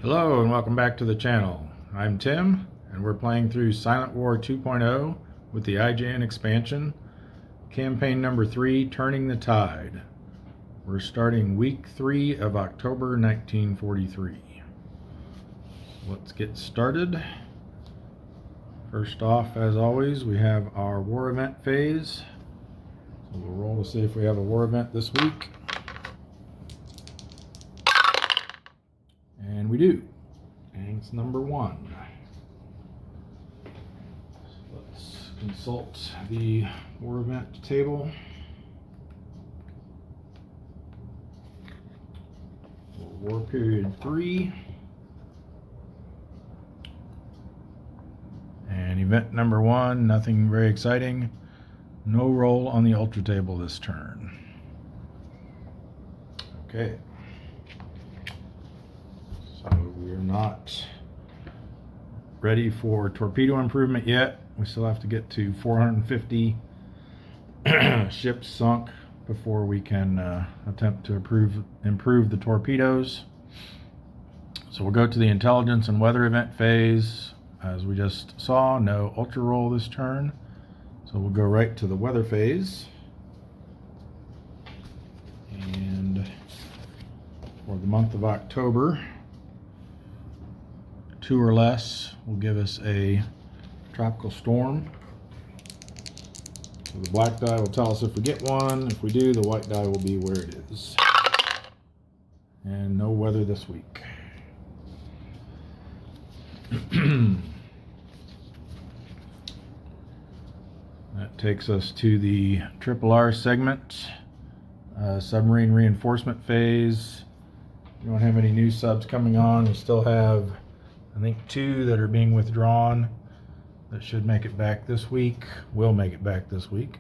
Hello and welcome back to the channel. I'm Tim and we're playing through Silent War 2.0 with the IJN expansion, campaign number 3, Turning the Tide. We're starting week 3 of October 1943. Let's get started. First off, as always, we have our war event phase. So we'll roll to see if we have a war event this week. And we do. And it's number 1. So let's consult the war event table. War period 3. And event number 1, nothing very exciting. No roll on the ultra table this turn. Okay. So we're not ready for torpedo improvement yet. We still have to get to 450 ships sunk before we can attempt to improve the torpedoes. So we'll go to the intelligence and weather event phase. As we just saw, no ultra roll this turn. So we'll go right to the weather phase. And for the month of October, 2 or less will give us a tropical storm. So the black die will tell us if we get one. If we do, the white die will be where it is. And no weather this week. That takes us to the RRR segment, submarine reinforcement phase. We don't have any new subs coming on. We still have, I think, 2 that are being withdrawn that should make it back this week. Will make it back this week.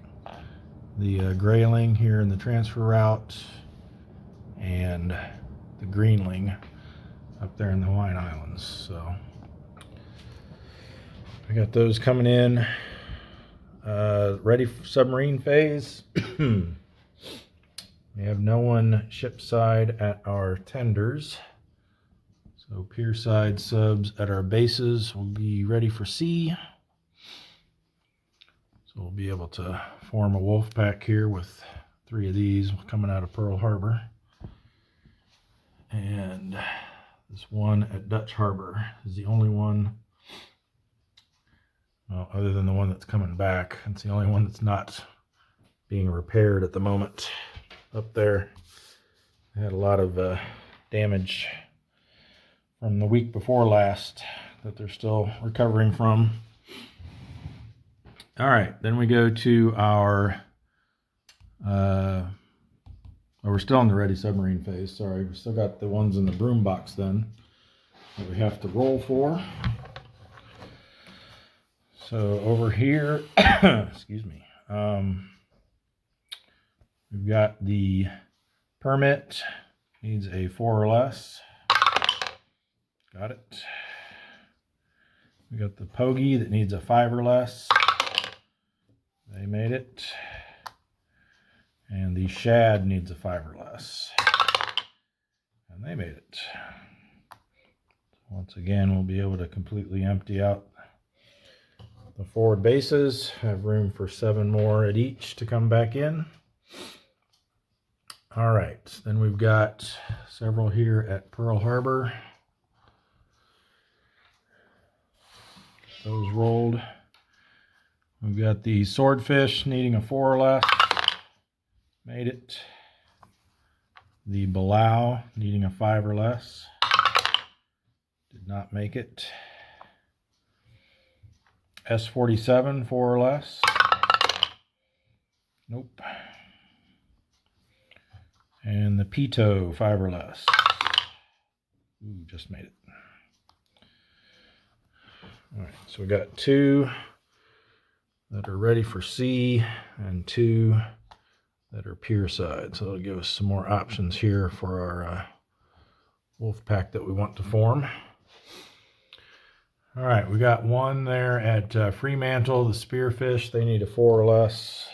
The Grayling here in the transfer route, and the Greenling up there in the Hawaiian Islands. So we got those coming in. Ready for submarine phase. We have no one ship side at our tenders. So pier side subs at our bases will be ready for sea. So we'll be able to form a wolf pack here with 3 of these coming out of Pearl Harbor. And this one at Dutch Harbor is the only one, well, other than the one that's coming back. It's the only one that's not being repaired at the moment. Up there, they had a lot of damage from the week before last that they're still recovering from. All right, then we go to our, we're still in the ready submarine phase. Sorry, we still got the ones in the broom box then that we have to roll for. So over here, excuse me, we've got the permit, needs a 4 or less. Got it. We got the Pogey that needs a 5 or less. They made it. And the Shad needs a 5 or less. And they made it. Once again, we'll be able to completely empty out the forward bases. Have room for 7 more at each to come back in. All right, then we've got several here at Pearl Harbor. Those rolled. We've got the Swordfish needing a 4 or less. Made it. The Belau needing a 5 or less. Did not make it. S-47, 4 or less. Nope. And the Pito, 5 or less. Ooh, just made it. All right, so we got 2 that are ready for sea and 2 that are pier side. So it'll give us some more options here for our wolf pack that we want to form. All right, we got 1 there at Fremantle, the Spearfish. They need a 4 or less.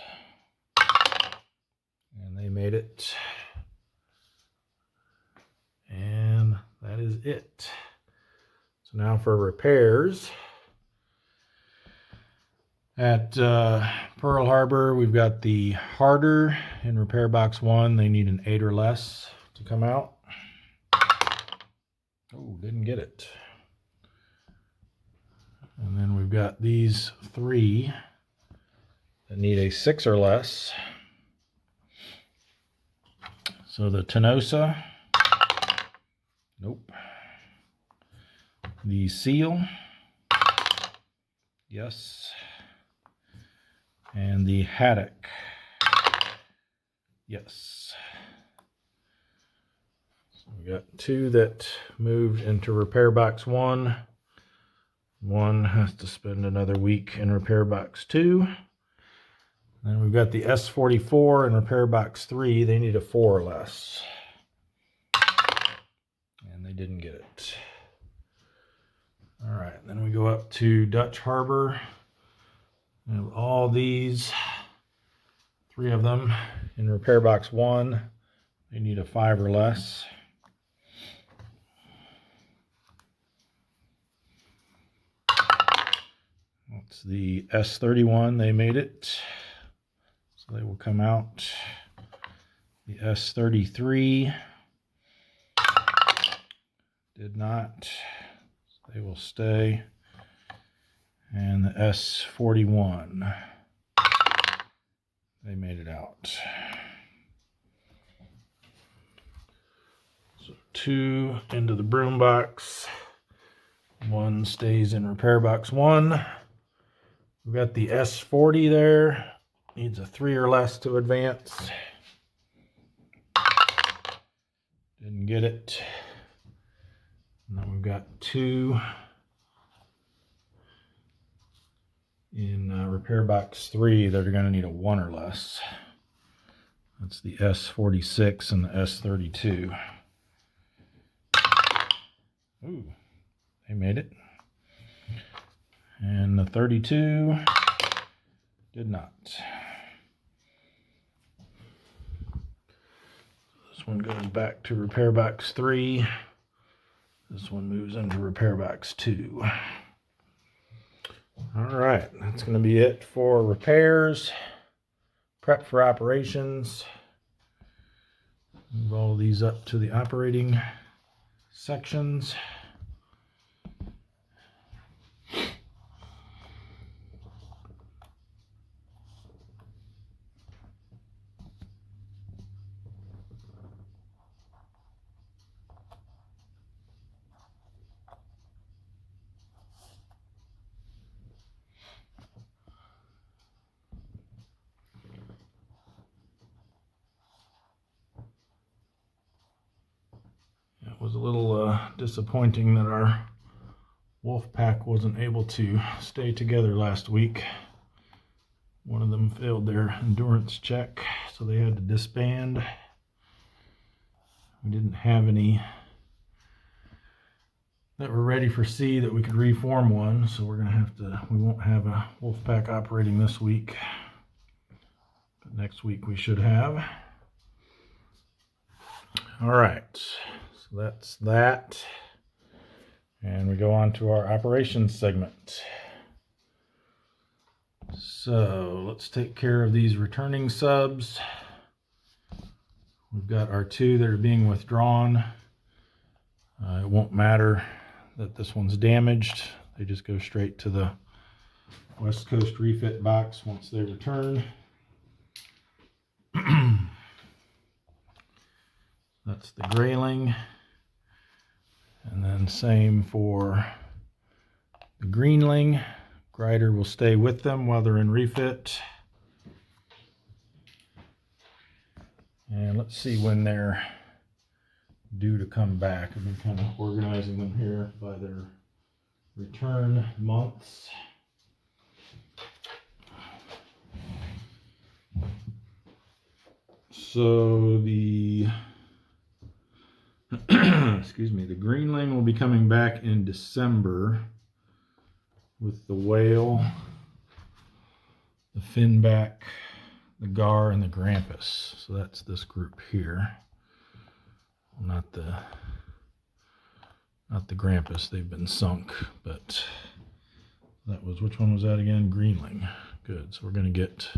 And they made it. And that is it. So now for repairs. At Pearl Harbor, we've got the Harder in repair box 1. They need an 8 or less to come out. Oh, didn't get it. And then we've got these 3 that need a 6 or less. So the Tenosa, nope. The Seal, yes. And the Haddock, yes. So we got 2 that moved into repair box 1. 1 has to spend another week in repair box 2. Then we've got the S44 in repair box 3. They need a 4 or less. And they didn't get it. All right, then we go up to Dutch Harbor. We have all these, 3 of them in repair box 1. They need a 5 or less. That's the S31. They made it. So they will come out. The S33 did not. So they will stay. And the S41, they made it out. So 2 into the broom box. 1 stays in repair box 1. We've got the S40 there. Needs a 3 or less to advance. Didn't get it. And then we've got 2 in repair box 3 that are going to need a 1 or less. That's the S46 and the S32. Ooh, they made it. And the 32 did not. This one goes back to repair box 3. This one moves into repair box 2. All right, that's going to be it for repairs. Prep for operations. Move all these up to the operating sections. It was a little disappointing that our wolf pack wasn't able to stay together last week. One of them failed their endurance check, so they had to disband. We didn't have any that were ready for sea that we could reform one, so we won't have a wolf pack operating this week. But next week we should have. All right. So that's that. And we go on to our operations segment. So let's take care of these returning subs. We've got our 2 that are being withdrawn. It won't matter that this one's damaged. They just go straight to the West Coast refit box once they return. That's the grayling. And then same for the greenling. Grider will stay with them while they're in refit. And let's see when they're due to come back. I've been kind of organizing them here by their return months. So the excuse me, the greenling will be coming back in December with the whale, the finback, the gar, and the grampus. So that's this group here. Not the Not the Grampus, they've been sunk, but that was, which one was that again? Greenling. Good, so we're going to get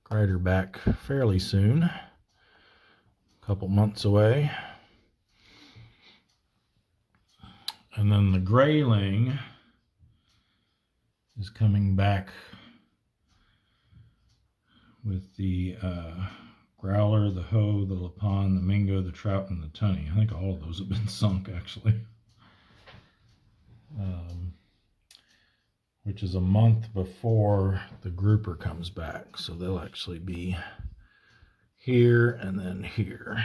Grider back fairly soon. A couple months away. And then the Grayling is coming back with the Growler, the Hoe, the Lapon, the Mingo, the Trout, and the Tunny. I think all of those have been sunk, actually. Which is a month before the grouper comes back. So they'll actually be here and then here.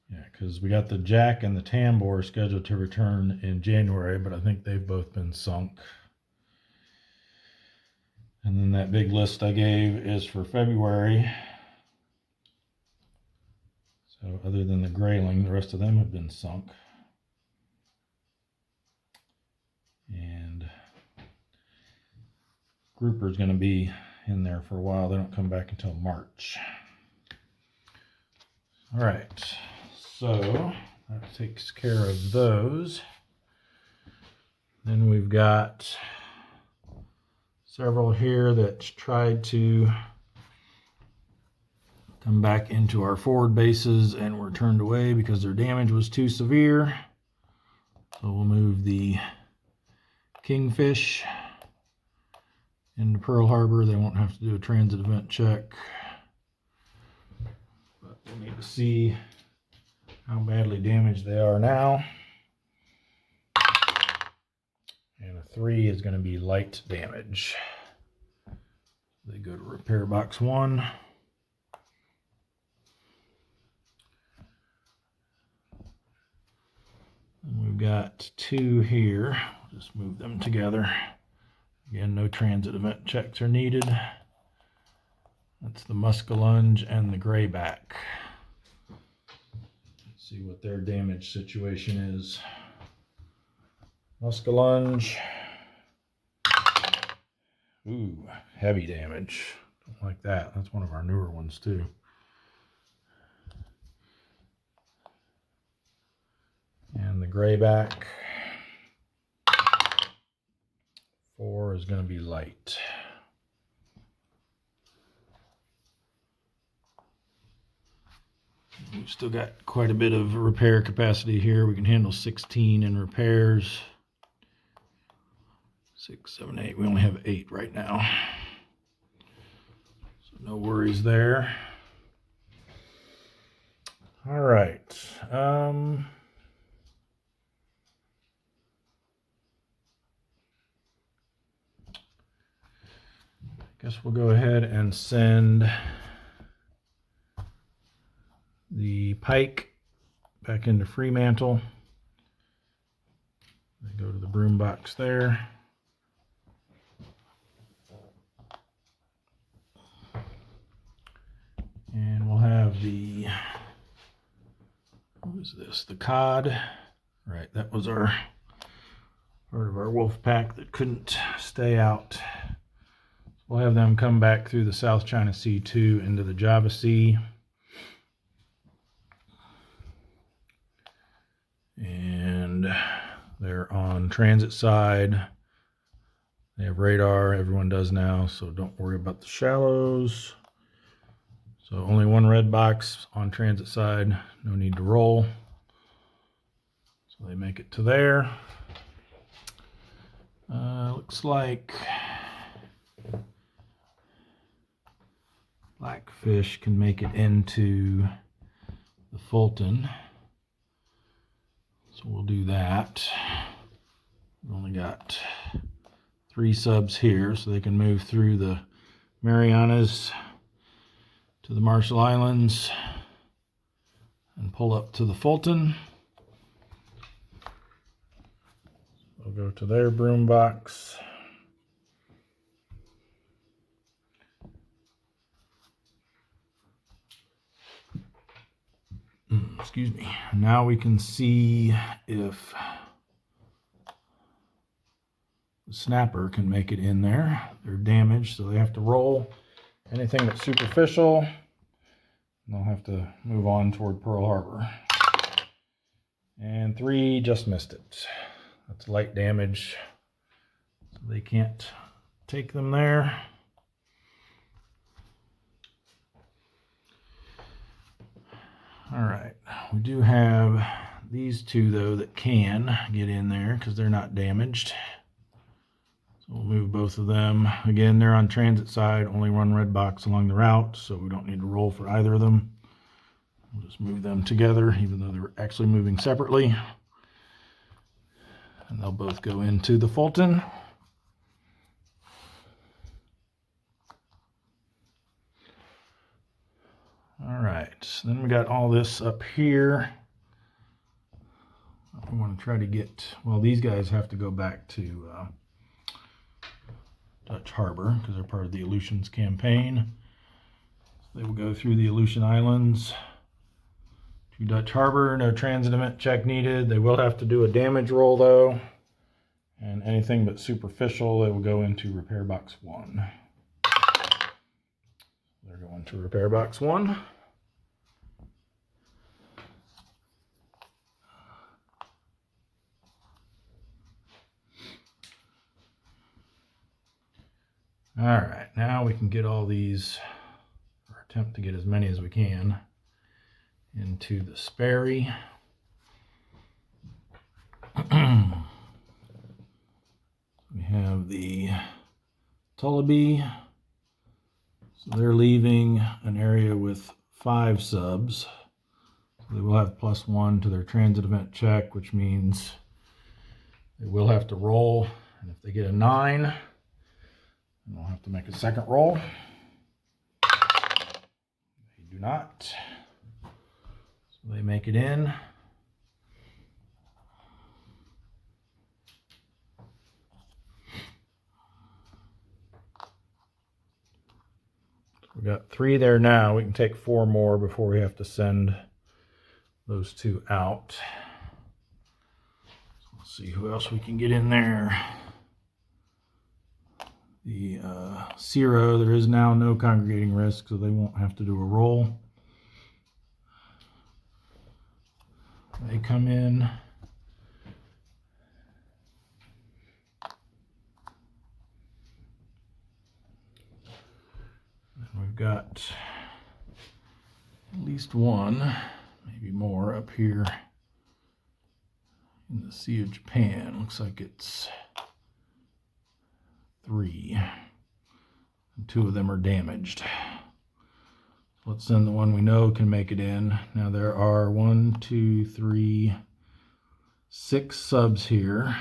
Yeah, because we got the Jack and the Tambor scheduled to return in January, but I think they've both been sunk. And then that big list I gave is for February. So other than the Grayling, the rest of them have been sunk. And Grouper's going to be in there for a while. They don't come back until March. All right, so that takes care of those. Then we've got several here that tried to come back into our forward bases and were turned away because their damage was too severe. So we'll move the Kingfish into Pearl Harbor. They won't have to do a transit event check. But we'll need to see how badly damaged they are now. And a 3 is going to be light damage. They go to repair box 1. And we've got 2 here. We'll just move them together. Again, no transit event checks are needed. That's the Muskellunge and the Grayback. Let's see what their damage situation is. Muskellunge. Ooh, heavy damage. Don't like that. That's one of our newer ones too. And the Grayback. 4 is going to be light. We've still got quite a bit of repair capacity here. We can handle 16 in repairs. 6, 7, 8. We only have 8 right now. So no worries there. All right. Guess we'll go ahead and send the Pike back into Fremantle. They go to the broom box there. And we'll have the, what is this? The Cod. Right, that was our part of our wolf pack that couldn't stay out. We'll have them come back through the South China Sea 2 into the Java Sea. And they're on transit side. They have radar, everyone does now, so don't worry about the shallows. So only 1 red box on transit side, no need to roll. So they make it to there. Looks like Blackfish can make it into the Fulton. So we'll do that. We've only got 3 subs here, so they can move through the Marianas to the Marshall Islands and pull up to the Fulton. We'll go to their broom box. Excuse me. Now we can see if the Snapper can make it in there. They're damaged, so they have to roll anything that's superficial. And they'll have to move on toward Pearl Harbor. And And 3 just missed it. That's light damage, so they can't take them there. All right, we do have these 2 though that can get in there because they're not damaged. So we'll move both of them. Again, they're on transit side, only 1 red box along the route, so we don't need to roll for either of them. We'll just move them together, even though they're actually moving separately. And they'll both go into the Fulton. All right, then we got all this up here. I want to try to get, well, these guys have to go back to Dutch Harbor because they're part of the Aleutians campaign. So they will go through the Aleutian Islands to Dutch Harbor. No transit event check needed. They will have to do a damage roll though. And anything but superficial, they will go into repair box 1. They're going to repair box 1. All right, now we can get all these, or attempt to get as many as we can, into the Sperry. We have the Tullabee. So they're leaving an area with 5 subs. So they will have +1 to their transit event check, which means they will have to roll. And if they get a 9, we'll have to make a second roll. They do not. So they make it in. We got 3 there now. We can take 4 more before we have to send those 2 out. So let's see who else we can get in there. The Ciro, there is now no congregating risk, so they won't have to do a roll. They come in. And we've got at least 1, maybe more, up here in the Sea of Japan. Looks like it's 3. And 2 of them are damaged. So let's send the one we know can make it in. Now there are 1, 2, 3, 6 subs here.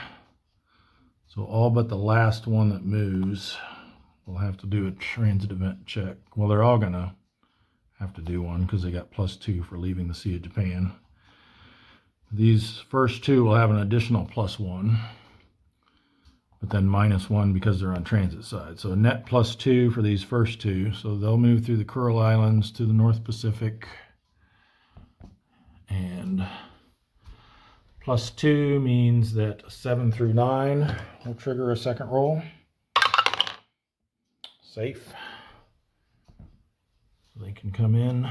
So all but the last one that moves will have to do a transit event check. Well, they're all gonna have to do one because they got +2 for leaving the Sea of Japan. These first 2 will have an additional +1. But then -1 because they're on transit side. So a net +2 for these first 2. So they'll move through the Kuril Islands to the North Pacific. And +2 means that 7 through 9 will trigger a second roll. Safe. So they can come in.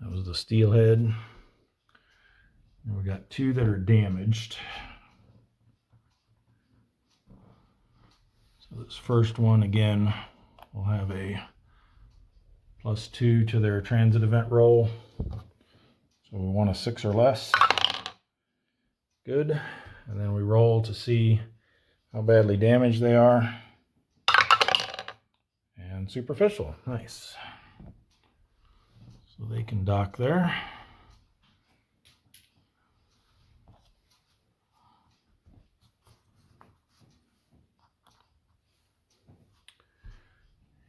That was the steelhead. And we got 2 that are damaged. So this first one, again, will have a +2 to their transit event roll. So we want a 6 or less. Good. And then we roll to see how badly damaged they are. And superficial. Nice. So they can dock there.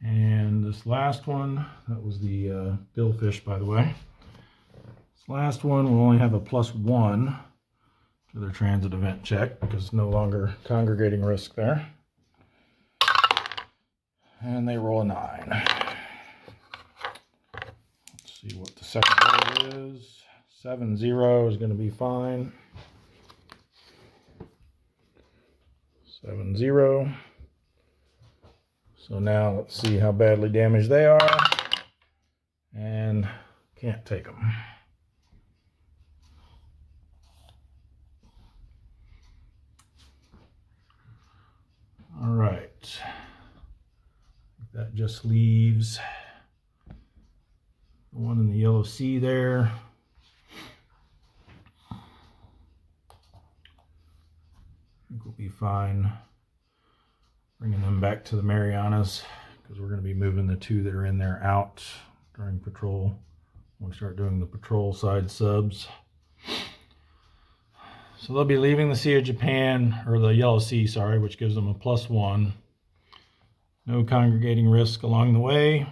And this last one, that was the billfish, by the way. This last one will only have a +1 to their transit event check because no longer congregating risk there. And they roll a 9. Let's see what the second roll is. 7-0 is going to be fine. 7-0. So now let's see how badly damaged they are. And can't take them. All right. That just leaves the one in the yellow C there. I think we'll be fine bringing them back to the Marianas, because we're going to be moving the two that are in there out during patrol when we start doing the patrol side subs. So they'll be leaving the Sea of Japan, or the Yellow Sea, sorry, which gives them a +1. No congregating risk along the way.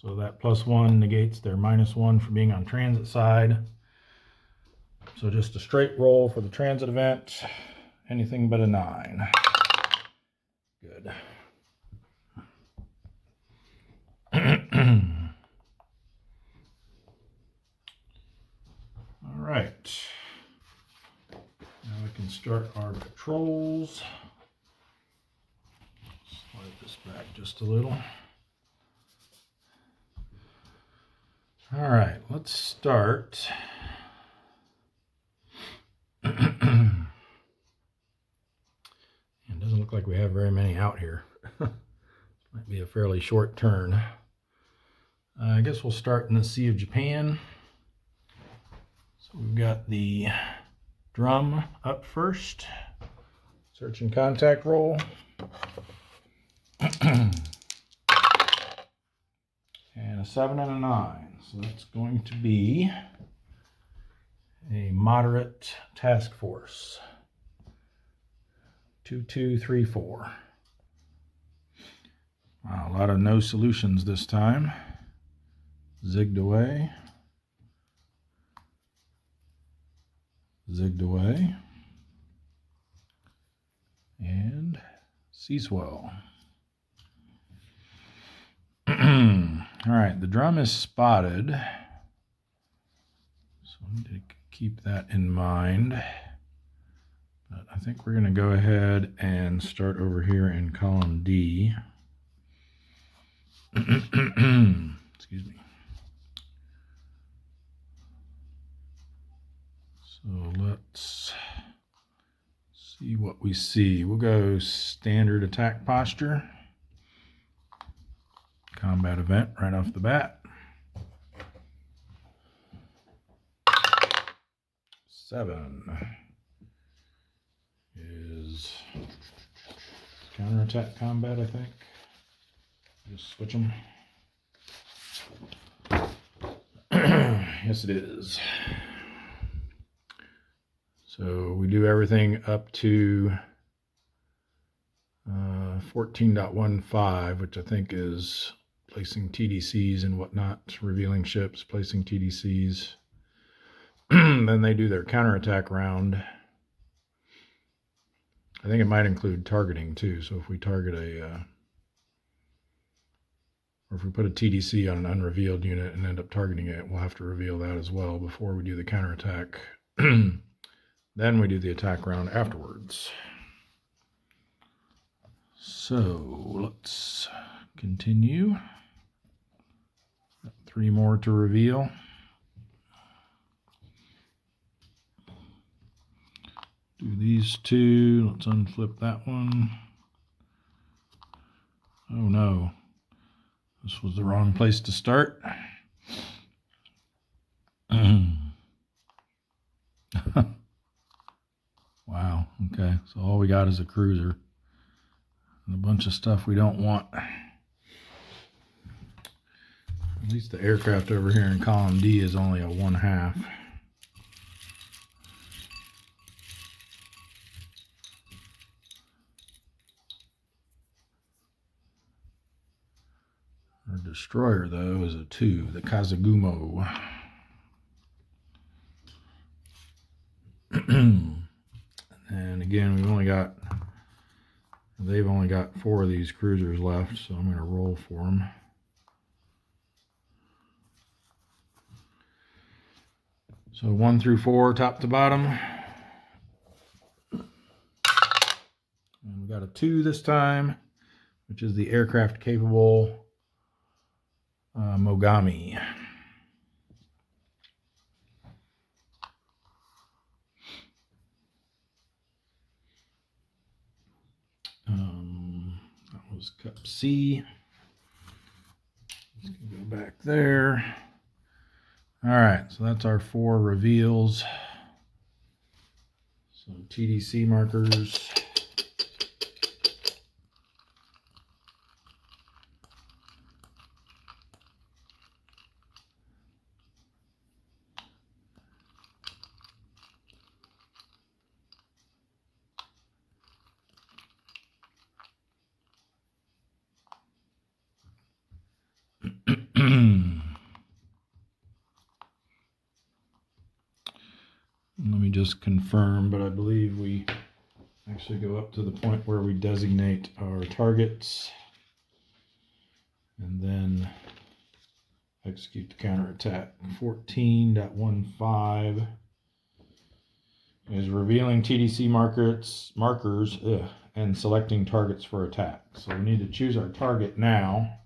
So that +1 negates their -1 for being on transit side. So just a straight roll for the transit event. Anything but a 9. Good. All right. Now we can start our patrols. Slide this back just a little. All right, let's start. It doesn't look like we have very many out here. Might be a fairly short turn. I guess we'll start in the Sea of Japan. So we've got the drum up first. Search and contact roll. And a 7 and a 9. So that's going to be a moderate task force. 2, 2, 3, 4. Wow, a lot of no solutions this time. Zigged away. Zigged away. And sea swell. All right, the drum is spotted. So I need to keep that in mind. But I think we're going to go ahead and start over here in column D. Excuse me. So let's see what we see. We'll go standard attack posture. Combat event right off the bat. 7 is counterattack combat, I think. Just switch them. Yes, it is. So we do everything up to 14.15, which I think is placing TDCs and whatnot, revealing ships, placing TDCs. Then they do their counterattack round. I think it might include targeting too. So if we target or if we put a TDC on an unrevealed unit and end up targeting it, we'll have to reveal that as well before we do the counterattack. Then we do the attack round afterwards. So let's continue. 3 more to reveal. Do these 2. Let's unflip that one. Oh no. This was the wrong place to start. Wow, okay. So all we got is a cruiser. And a bunch of stuff we don't want. At least the aircraft over here in column D is only a 1/2. Our destroyer, though, is a 2, the Kazagumo. And again, they've only got 4 of these cruisers left, so I'm going to roll for them. So 1 through 4, top to bottom. And we got a 2 this time. which is the aircraft capable Mogami. That was cup C. Let's go back there. All right, so that's our 4 reveals. Some TDC markers. Let me just confirm, but I believe we actually go up to the point where we designate our targets and then execute the counterattack. 14.15 is revealing TDC markers and selecting targets for attack. So we need to choose our target now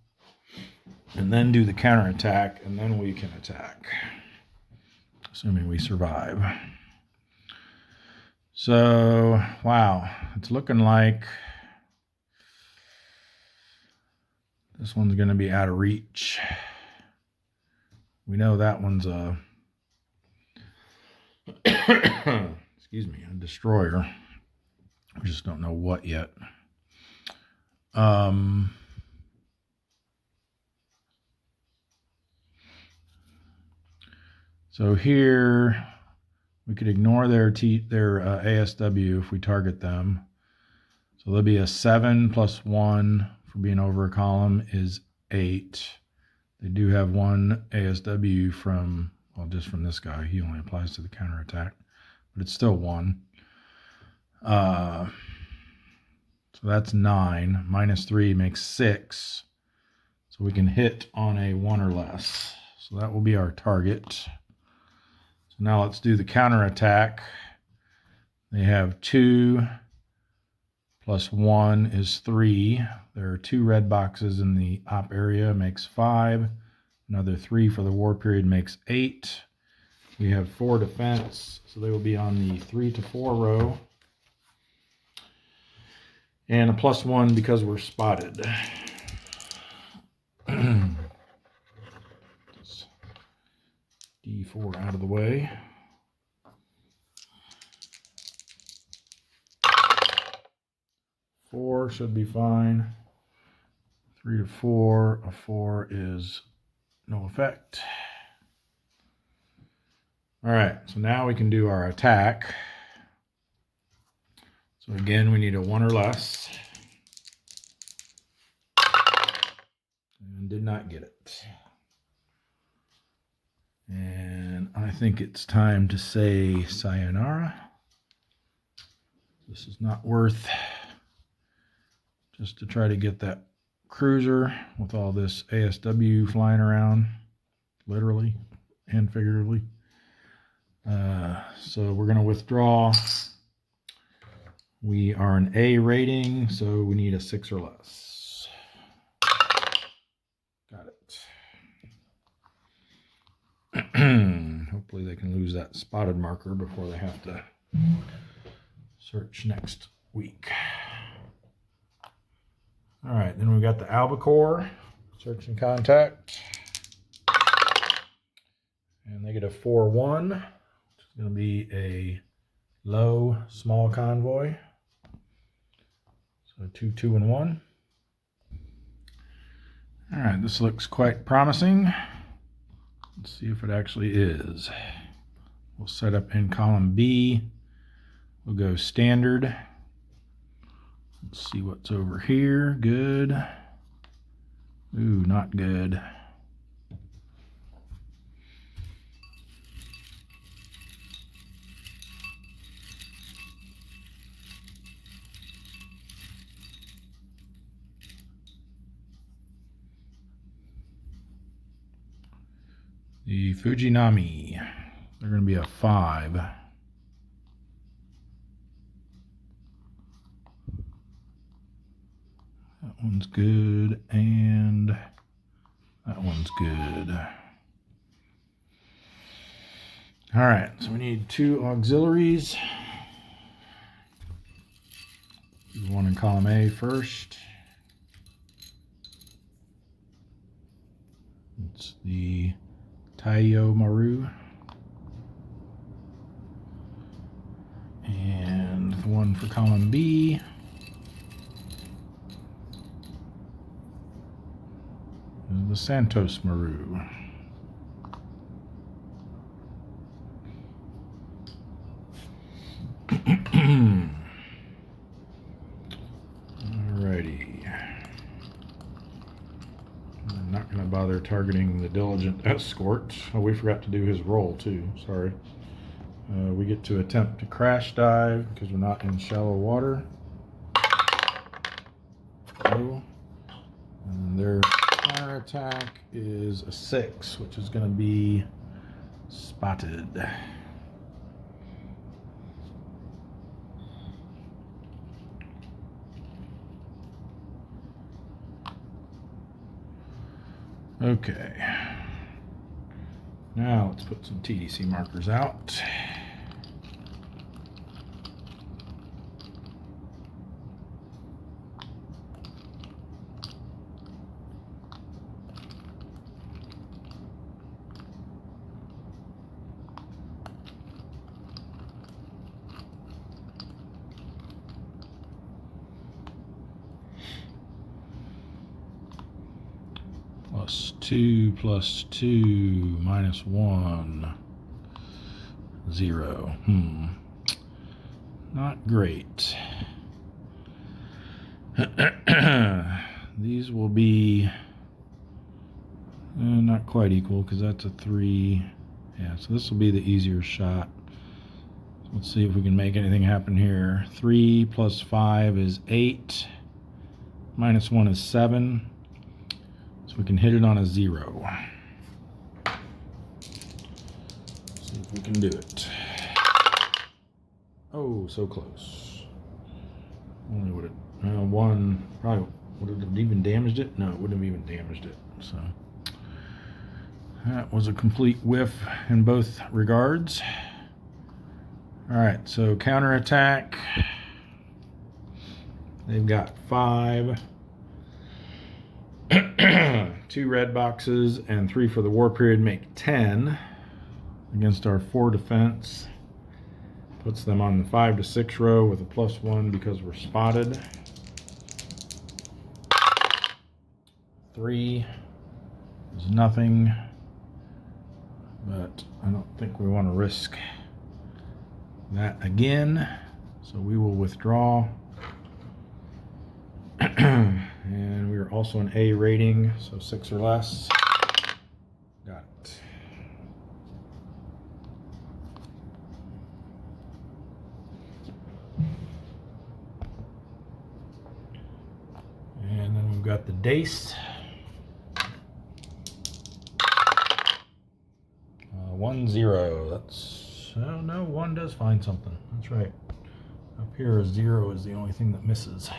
and then do the counterattack, and then we can attack, assuming we survive. So, wow, it's looking like this one's going to be out of reach. We know that one's a excuse me, a destroyer. We just don't know what yet. So here we could ignore their ASW if we target them. So there'll be a 7 plus 1 for being over a column is 8. They do have 1 ASW from, well, just from this guy. He only applies to the counterattack, but it's still 1. So that's 9. Minus 3 makes 6. So we can hit on a 1 or less. So that will be our target. So now let's do the counterattack. They have 2 plus 1 is 3. There are 2 red boxes in the op area, makes 5. Another 3 for the war period makes 8. We have 4 defense, so they will be on the 3 to 4 row. And a plus 1 because we're spotted. D4 out of the way. Four should be fine. 3 to 4. A 4 is no effect. All right, so now we can do our attack. So again, we need a 1 or less. And did not get it. And I think it's time to say sayonara. This is not worth just to try to get that cruiser with all this ASW flying around, literally and figuratively. So we're going to withdraw. We are an A rating, so we need a 6 or less. Got it. Hopefully they can lose that spotted marker before they have to search next week. All right, then we got the albacore, search and contact. And they get a 4-1, which is going to be a low, small convoy. So 2, 2, and 1. All right, this looks quite promising. Let's see if it actually is. We'll set up in column B. We'll go standard. Let's see what's over here. Good. Ooh, not good. The Fujinami, they're going to be a 5. That one's good, and that one's good. All right, so we need 2 auxiliaries. Do one in column A first. It's the Taiyo Maru. And the one for column B is the Santos Maru. Alrighty. I'm not going to bother targeting the Diligent Escort. Oh, we forgot to do his roll too. Sorry. We get to attempt to crash dive because we're not in shallow water. Oh. And their counter attack is a 6, which is going to be spotted. Okay. Now let's put some TDC markers out. +2 + 2 -1 0. Not great. These will be not quite equal because that's a 3. Yeah, so this will be the easier shot. Let's see if we can make anything happen here. 3 + 5 is 8. -1 is 7. So we can hit it on a 0. See if we can do it. Oh, so close. Only would it, 1, probably would it have even damaged it? No, it wouldn't have even damaged it. So that was a complete whiff in both regards. All right, so counterattack. They've got 5. 2 red boxes and 3 for the war period make 10 against our 4 defense. Puts them on the 5 to 6 row with a +1 because we're spotted. 3 is nothing, but I don't think we want to risk that again, so we will withdraw. And we are also an A rating, so 6 or less. Got it. And then we've got the Dace. 1 0. That's, oh no, 1 does find something. That's right. Up here, a 0 is the only thing that misses.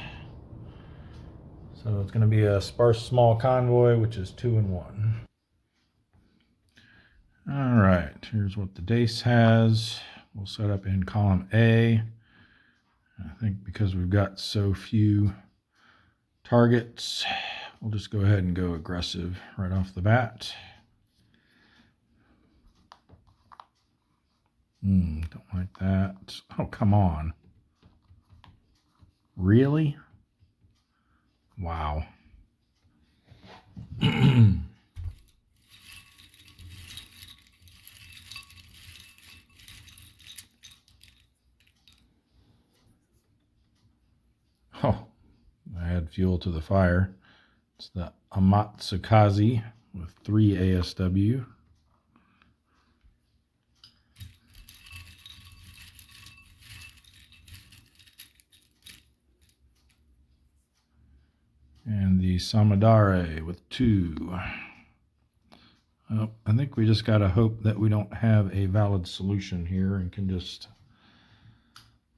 So it's going to be a sparse small convoy, which is 2 and 1. All right, here's what the Dace has. We'll set up in column A. I think because we've got so few targets, we'll just go ahead and go aggressive right off the bat. Don't like that. Oh, come on. Really? Wow. Oh, I had fuel to the fire. It's the Amatsukaze with 3 ASW. And the Samadare with 2. I think we just got to hope that we don't have a valid solution here and can just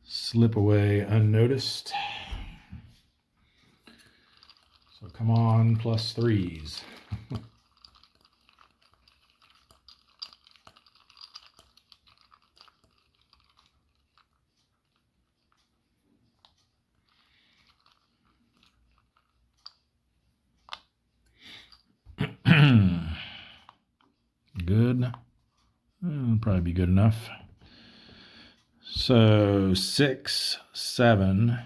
slip away unnoticed. So come on, plus threes. Good. Probably be good enough. So 6, 7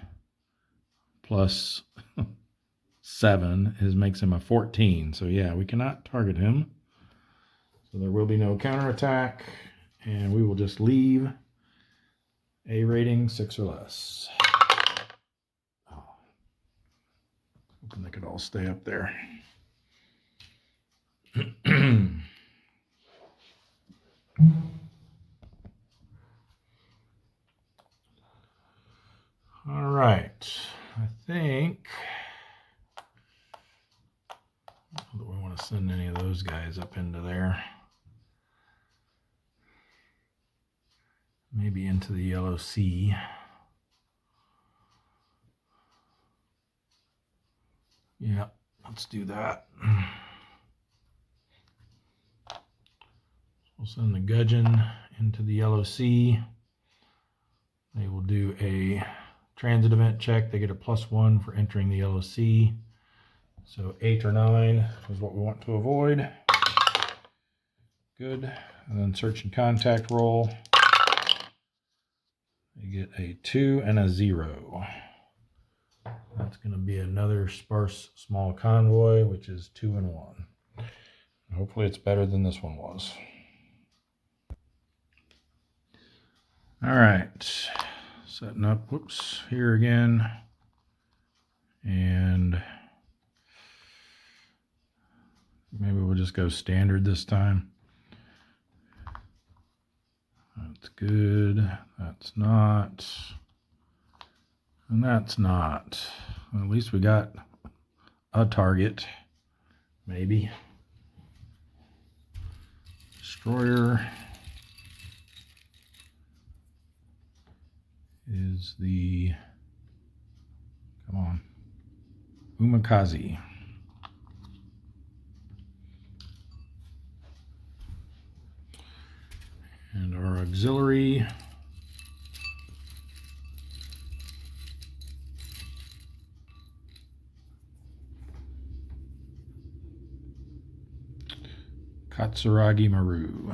plus 7 makes him a 14. So yeah, we cannot target him. So there will be no counterattack, and we will just leave a rating 6 or less. Oh, hoping they could all stay up there. All right, I think, do we want to send any of those guys up into there? Maybe into the yellow sea. Yeah, let's do that. We'll send the gudgeon into the yellow sea. They will do a transit event check. They get a +1 for entering the yellow sea. So 8 or 9 is what we want to avoid. Good. And then search and contact roll. You get a 2 and a 0. That's going to be another sparse small convoy, which is 2 and 1. Hopefully it's better than this one was. All right, setting up, whoops, here again. And maybe we'll just go standard this time. That's good, that's not, and that's not. Well, at least we got a target, maybe. Destroyer is the, come on, Umakazi. And our auxiliary Katsuragi Maru.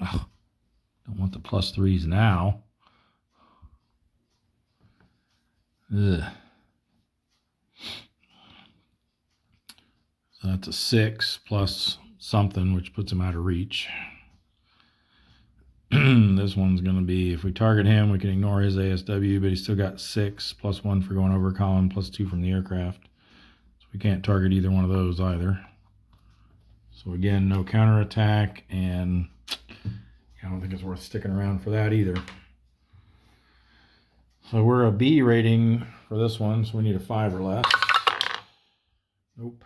Oh, don't want the +3s now. Ugh. So that's a 6 plus something, which puts him out of reach. This one's going to be, if we target him, we can ignore his ASW, but he's still got 6 +1 for going over column, +2 from the aircraft. So we can't target either one of those either. So again, no counterattack, and I don't think it's worth sticking around for that either. So we're a B rating for this one, so we need a 5 or less. Nope.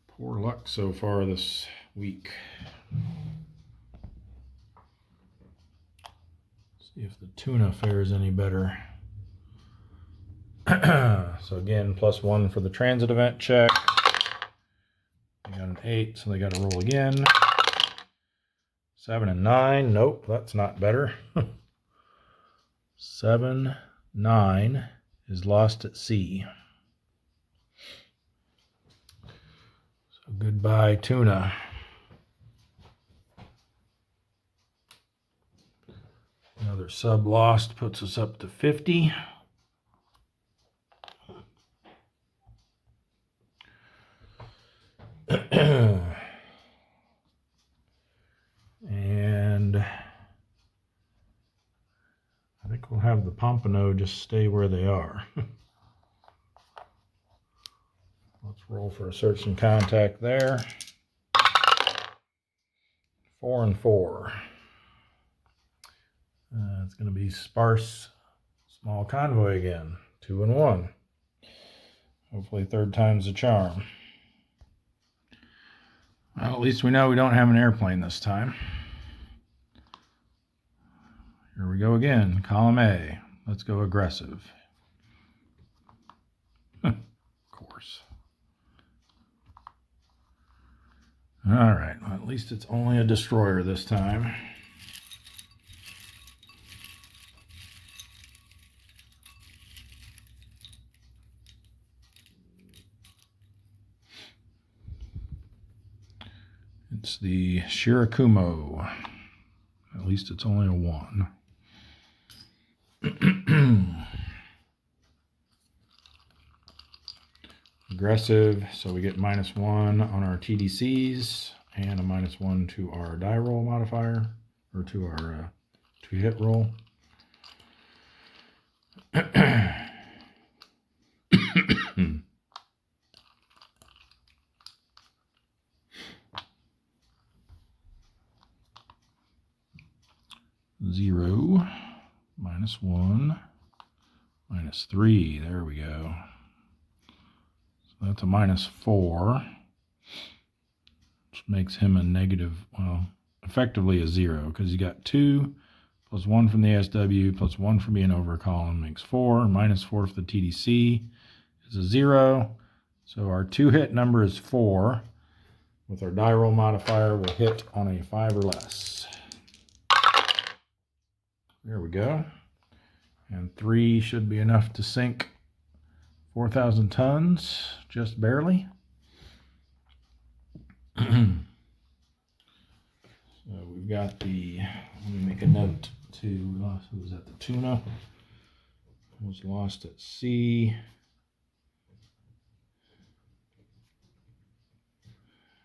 Poor luck so far this week. See if the tuna fares any better. So again, +1 for the transit event check. They got an 8, so they got to roll again. 7 and 9. Nope, that's not better. 7, 9 is lost at sea. So goodbye, tuna. Another sub lost puts us up to 50. And I think we'll have the Pompano just stay where they are. Let's roll for a search and contact there. 4 and 4. It's going to be sparse small convoy again. 2 and 1. Hopefully third time's the charm. Well, at least we know we don't have an airplane this time. Here we go again. Column A. Let's go aggressive. Of course. All right. Well, at least it's only a destroyer this time. It's the Shirakumo. At least it's only a 1. Aggressive, so we get -1 on our TDCs and a -1 to our die roll modifier, or to our to hit roll. 0, -1, -3. There we go. So that's a -4, which makes him a negative, well, effectively a 0, because you got 2 plus 1 from the SW plus 1 from being over a column makes 4. -4 for the TDC is a 0. So our 2-hit number is 4. With our die roll modifier, we'll hit on a 5 or less. There we go. And 3 should be enough to sink 4,000 tons, just barely. So we've got the, let me make a note to, who was that, the tuna was lost at sea.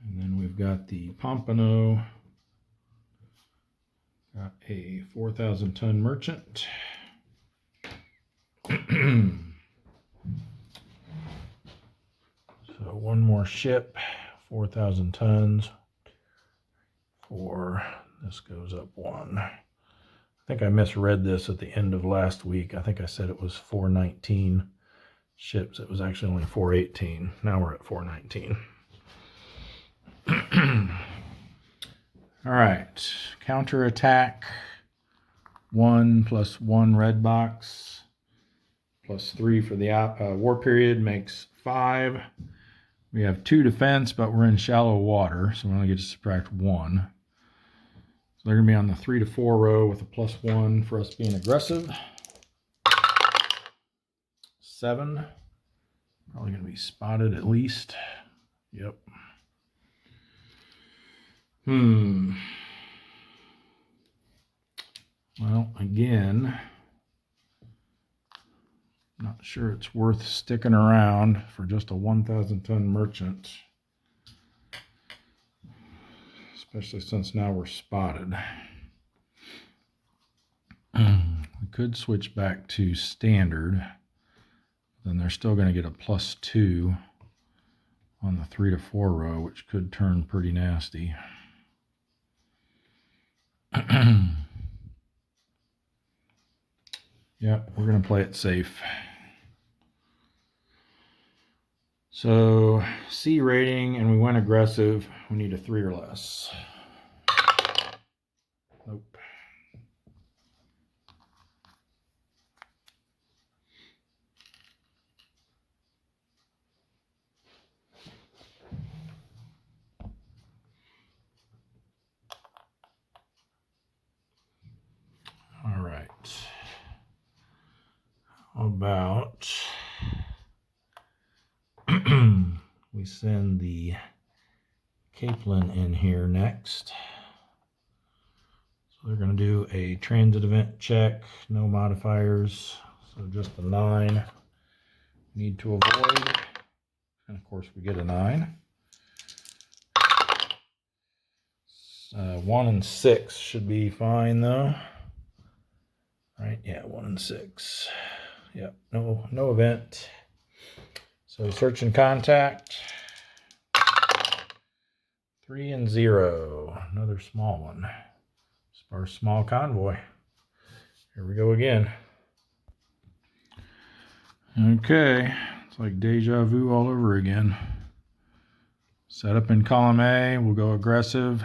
And then we've got the Pompano. Got a 4,000 ton merchant. So one more ship, 4,000 tons. This goes up 1. I think I misread this at the end of last week. I think I said it was 419 ships. It was actually only 418. Now we're at 419. All right, counterattack, 1 plus 1 red box, plus 3 for the war period makes 5. We have 2 defense, but we're in shallow water, so we only get to subtract 1. So they're going to be on the 3 to 4 row with a +1 for us being aggressive. 7, probably going to be spotted at least. Yep. Well, again, not sure it's worth sticking around for just a 1,000 ton merchant, especially since now we're spotted. We could switch back to standard, then they're still going to get a +2 on the 3 to 4 row, which could turn pretty nasty. Yep, we're going to play it safe. So, C rating, and we went aggressive. We need a 3 or less. Nope. All right. How about we send the Capelin in here next. So they're going to do a transit event check, no modifiers, so just a 9. Need to avoid, and of course we get a 9. 1 and 6 should be fine though. Right, yeah, 1 and 6. Yep, no event. So search and contact. 3 and 0. Another small one. Our small convoy. Here we go again. Okay, it's like deja vu all over again. Set up in column A, we'll go aggressive.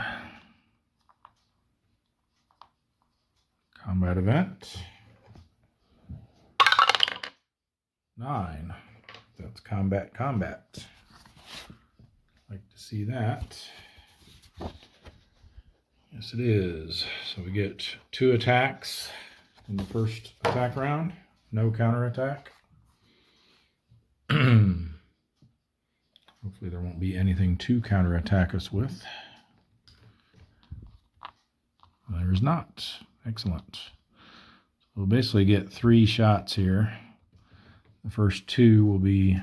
Combat event. 9. That's combat. Like to see that. Yes, it is. So we get 2 attacks in the first attack round. No counterattack. Hopefully there won't be anything to counterattack us with. There's not. Excellent. So we'll basically get 3 shots here. The first 2 will be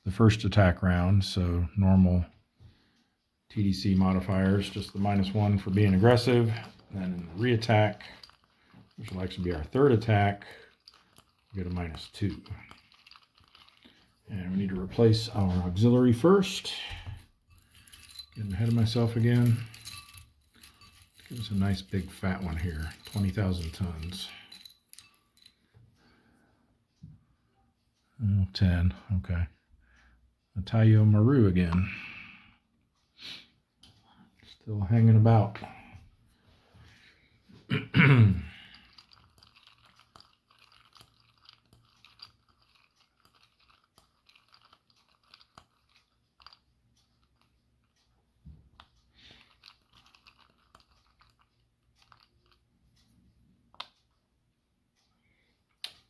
the first attack round, so normal TDC modifiers, just the -1 for being aggressive. And then in the re-attack, which will actually be our third attack, we get a -2. And we need to replace our auxiliary first. Getting ahead of myself again. Give us a nice big fat one here, 20,000 tons. 10, okay. Atayo Maru again. Still hanging about.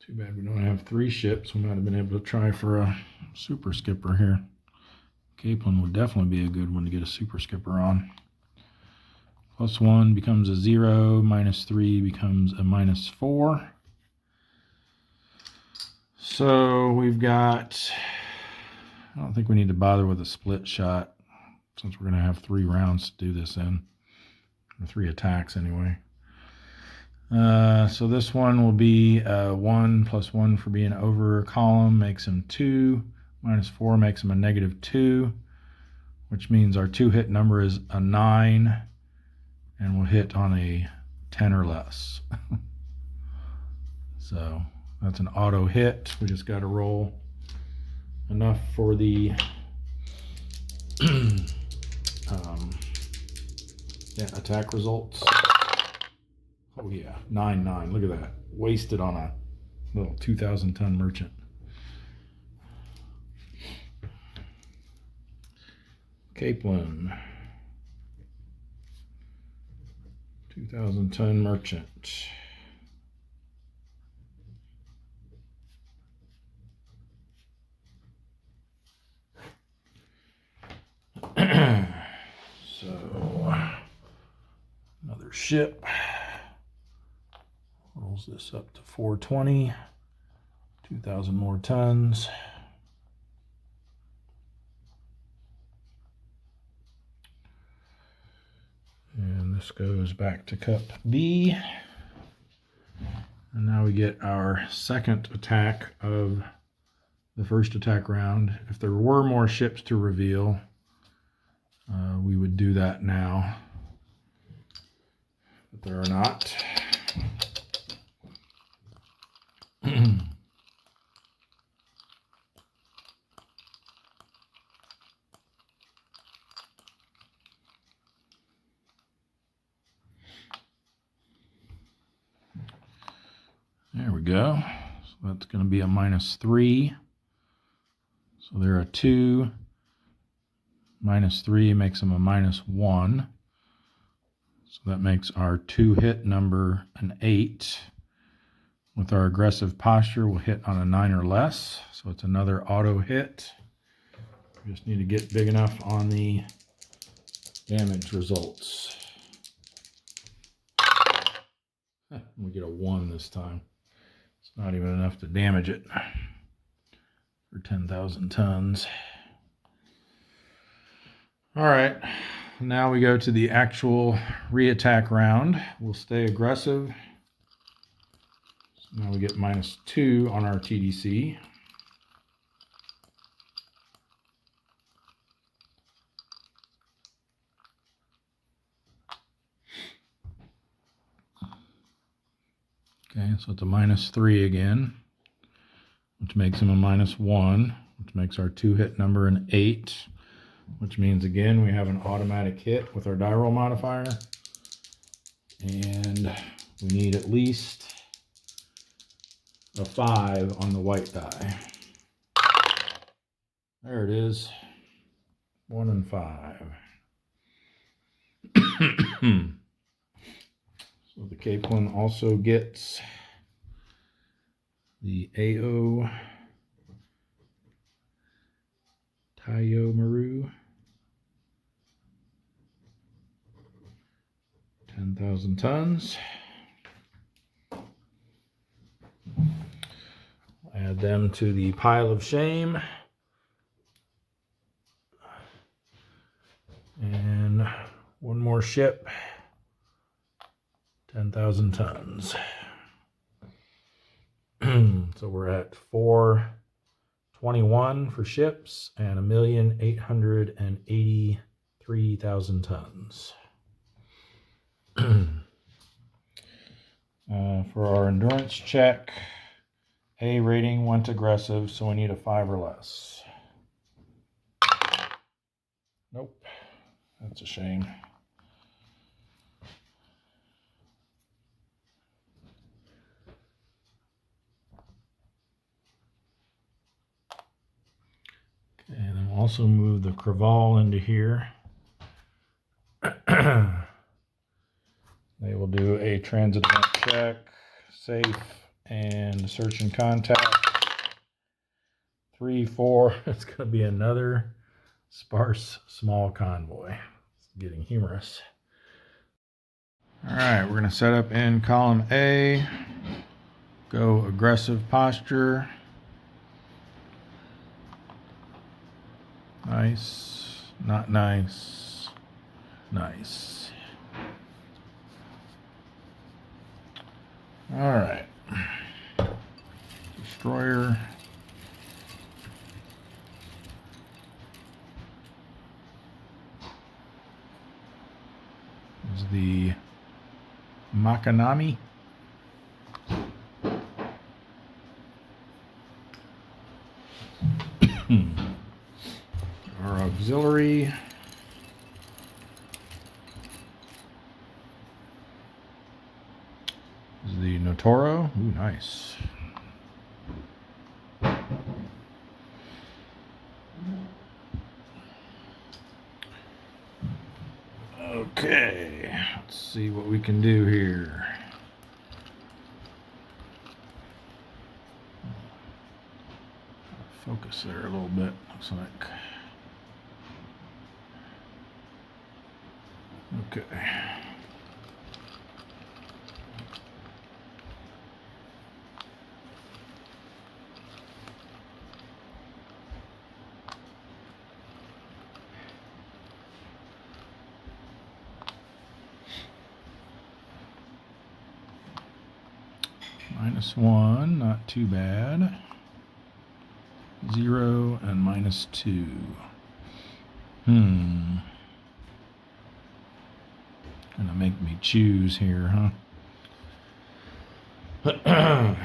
Too bad we don't have 3 ships. We might have been able to try for a super skipper here. Capelin would definitely be a good one to get a super skipper on. +1 becomes a 0, -3 becomes a -4. So we've got, I don't think we need to bother with a split shot since we're going to have 3 rounds to do this in, or 3 attacks anyway. So this one will be 1 + 1 for being over column, makes him 2, -4 makes him a -2, which means our 2 hit number is a 9, and we'll hit on a 10 or less. So that's an auto hit. We just got to roll enough for the attack results. Oh yeah, 9-9. Look at that. Wasted on a little 2,000 ton merchant. Capelin. 2,000 ton merchant. So another ship. Rolls this up to 420, 2,000 more tons. And this goes back to Cup B. And now we get our second attack of the first attack round. If there were more ships to reveal, we would do that now. But there are not. There we go. So that's going to be a -3. So there are 2. -3 makes them a -1. So that makes our 2 hit number an 8. With our aggressive posture, we'll hit on a 9 or less. So it's another auto hit. We just need to get big enough on the damage results. We get a 1 this time. It's not even enough to damage it for 10,000 tons. All right, now we go to the actual re-attack round. We'll stay aggressive. So now we get -2 on our TDC. Okay, so it's a -3 again, which makes him a -1, which makes our 2-hit number an 8, which means again we have an automatic hit with our die roll modifier. And we need at least a 5 on the white die. There it is. 1 and 5. So the Cape one also gets the AO Tayo Maru 10,000 tons. Add them to the pile of shame. And one more ship, 10,000 tons. So we're at 421 for ships and 1,883,000 tons. For our endurance check, A rating went aggressive, so we need a 5 or less. Nope, that's a shame. And then we'll also move the Craval into here. They will do a transit event check, safe, and search and contact. 3, 4. It's going to be another sparse small convoy. It's getting humorous. All right, we're going to set up in column A. Go aggressive posture. Nice, not nice, nice. All right. Destroyer. Is the Makanami. Our auxiliary. Is the Notoro. Ooh, nice. Okay, let's see what we can do here. Focus there a little bit, looks like. Okay. -1, not too bad. 0 and -2. Gonna make me choose here, huh? So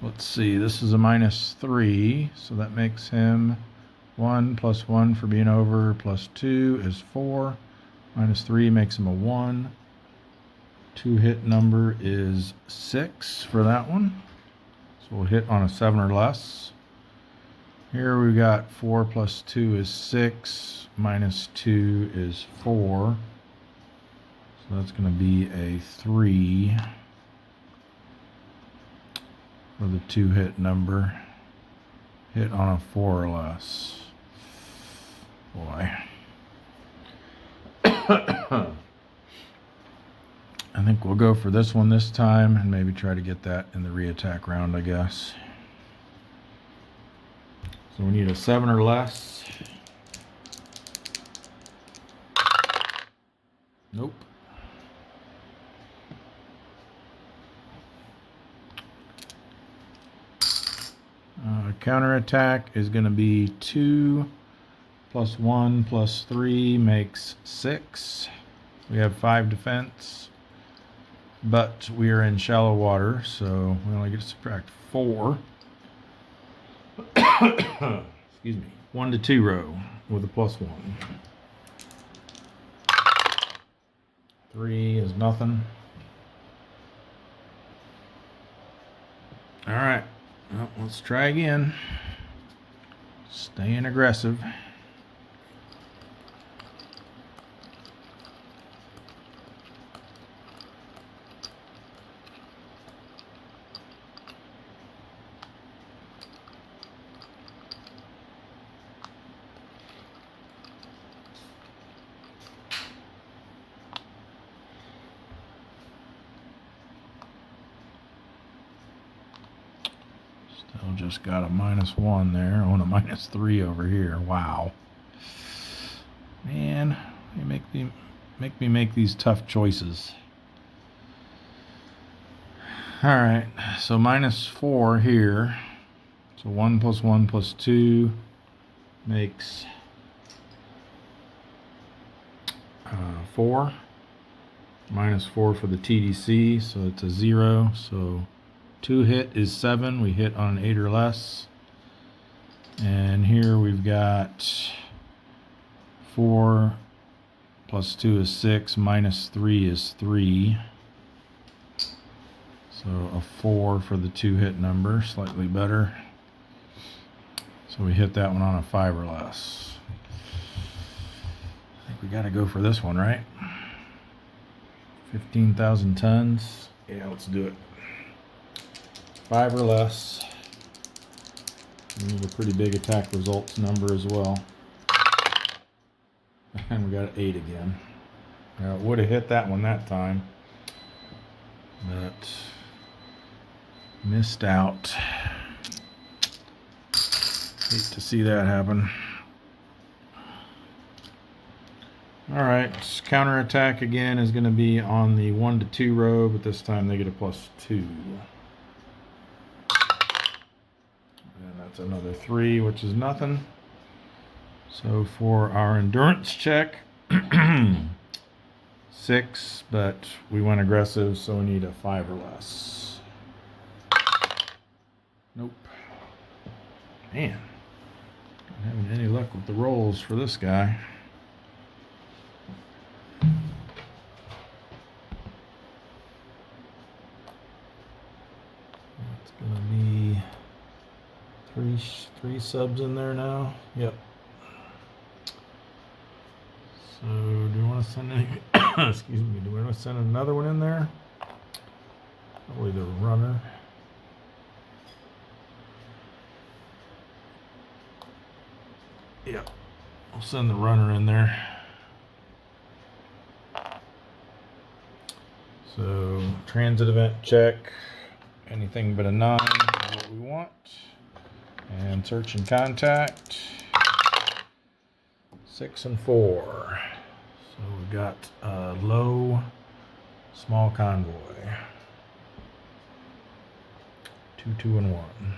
let's see, this is a -3, so that makes him 1 + 1 for being over, +2 is 4. -3 makes him a 1. 2-hit number is 6 for that one. So we'll hit on a 7 or less. Here we got 4 + 2 is 6, -2 is 4. So that's going to be a 3 for the 2-hit number. Hit on a 4 or less. Boy. I think we'll go for this one this time and maybe try to get that in the re-attack round, I guess. So we need a 7 or less. Nope. Counterattack is going to be 2 + 1 + 3 makes 6. We have 5 defense. but we are in shallow water, so we only get to subtract 4. Excuse me. 1 to 2 row with a +1. 3 is nothing. All right, well, let's try again. Staying aggressive. Still just got a -1 there. I want a -3 over here. Wow. Man, they make me make these tough choices. All right, so -4 here. So 1 + 1 + 2 makes 4. -4 for the TDC, so it's a 0. So 2 hit is 7. We hit on an 8 or less. And here we've got 4 + 2 is 6. -3 is 3. So a 4 for the 2 hit number, slightly better. So we hit that one on a 5 or less. I think we got to go for this one, right? 15,000 tons. Yeah, let's do it. 5 or less. We need a pretty big attack results number as well. And we got an 8 again. Now, it would have hit that one that time, but missed out. Hate to see that happen. Alright, counterattack again is going to be on the 1 to 2 row, but this time they get a +2. And that's another 3, which is nothing. So for our endurance check, 6, but we went aggressive, so we need a 5 or less. Nope. Man, not having any luck with the rolls for this guy. It's gonna be three subs in there now. Yep. So do you want to send any? Excuse me. Do we want to send another one in there? Probably the runner. Yep. I'll send the runner in there. So transit event check. Anything but a 9 is what we want. And search and contact. 6 and 4. So we've got a low, small convoy. 2, 2, and 1.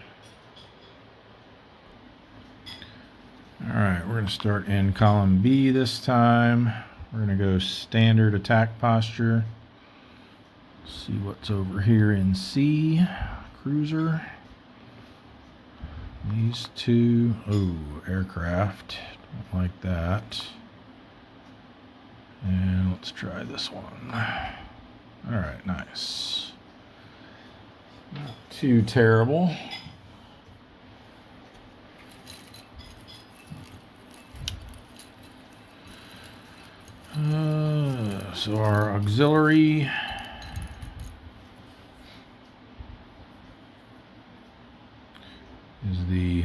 Alright, we're going to start in column B this time. We're going to go standard attack posture. See what's over here in C. Cruiser. These 2, aircraft. Don't like that. And let's try this one. Alright, nice. Not too terrible. So our auxiliary is the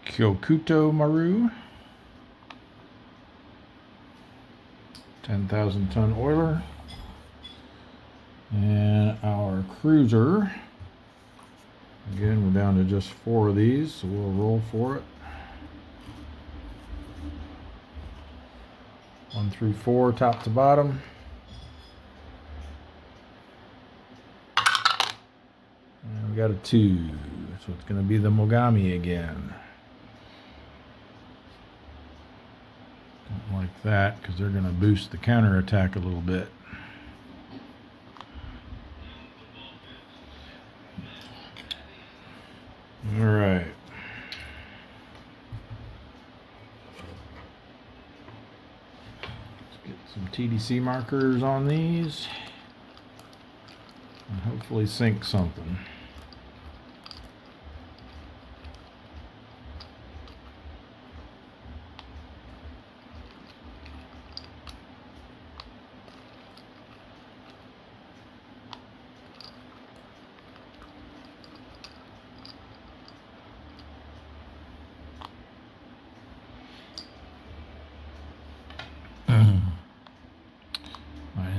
Kyokuto Maru, 10,000 ton oiler, and our cruiser, again we're down to just 4 of these, so we'll roll for it. 1 through 4, top to bottom. And we got a 2, so it's going to be the Mogami again. Don't like that because they're going to boost the counterattack a little bit. All right. Let's get some TDC markers on these and hopefully sink something.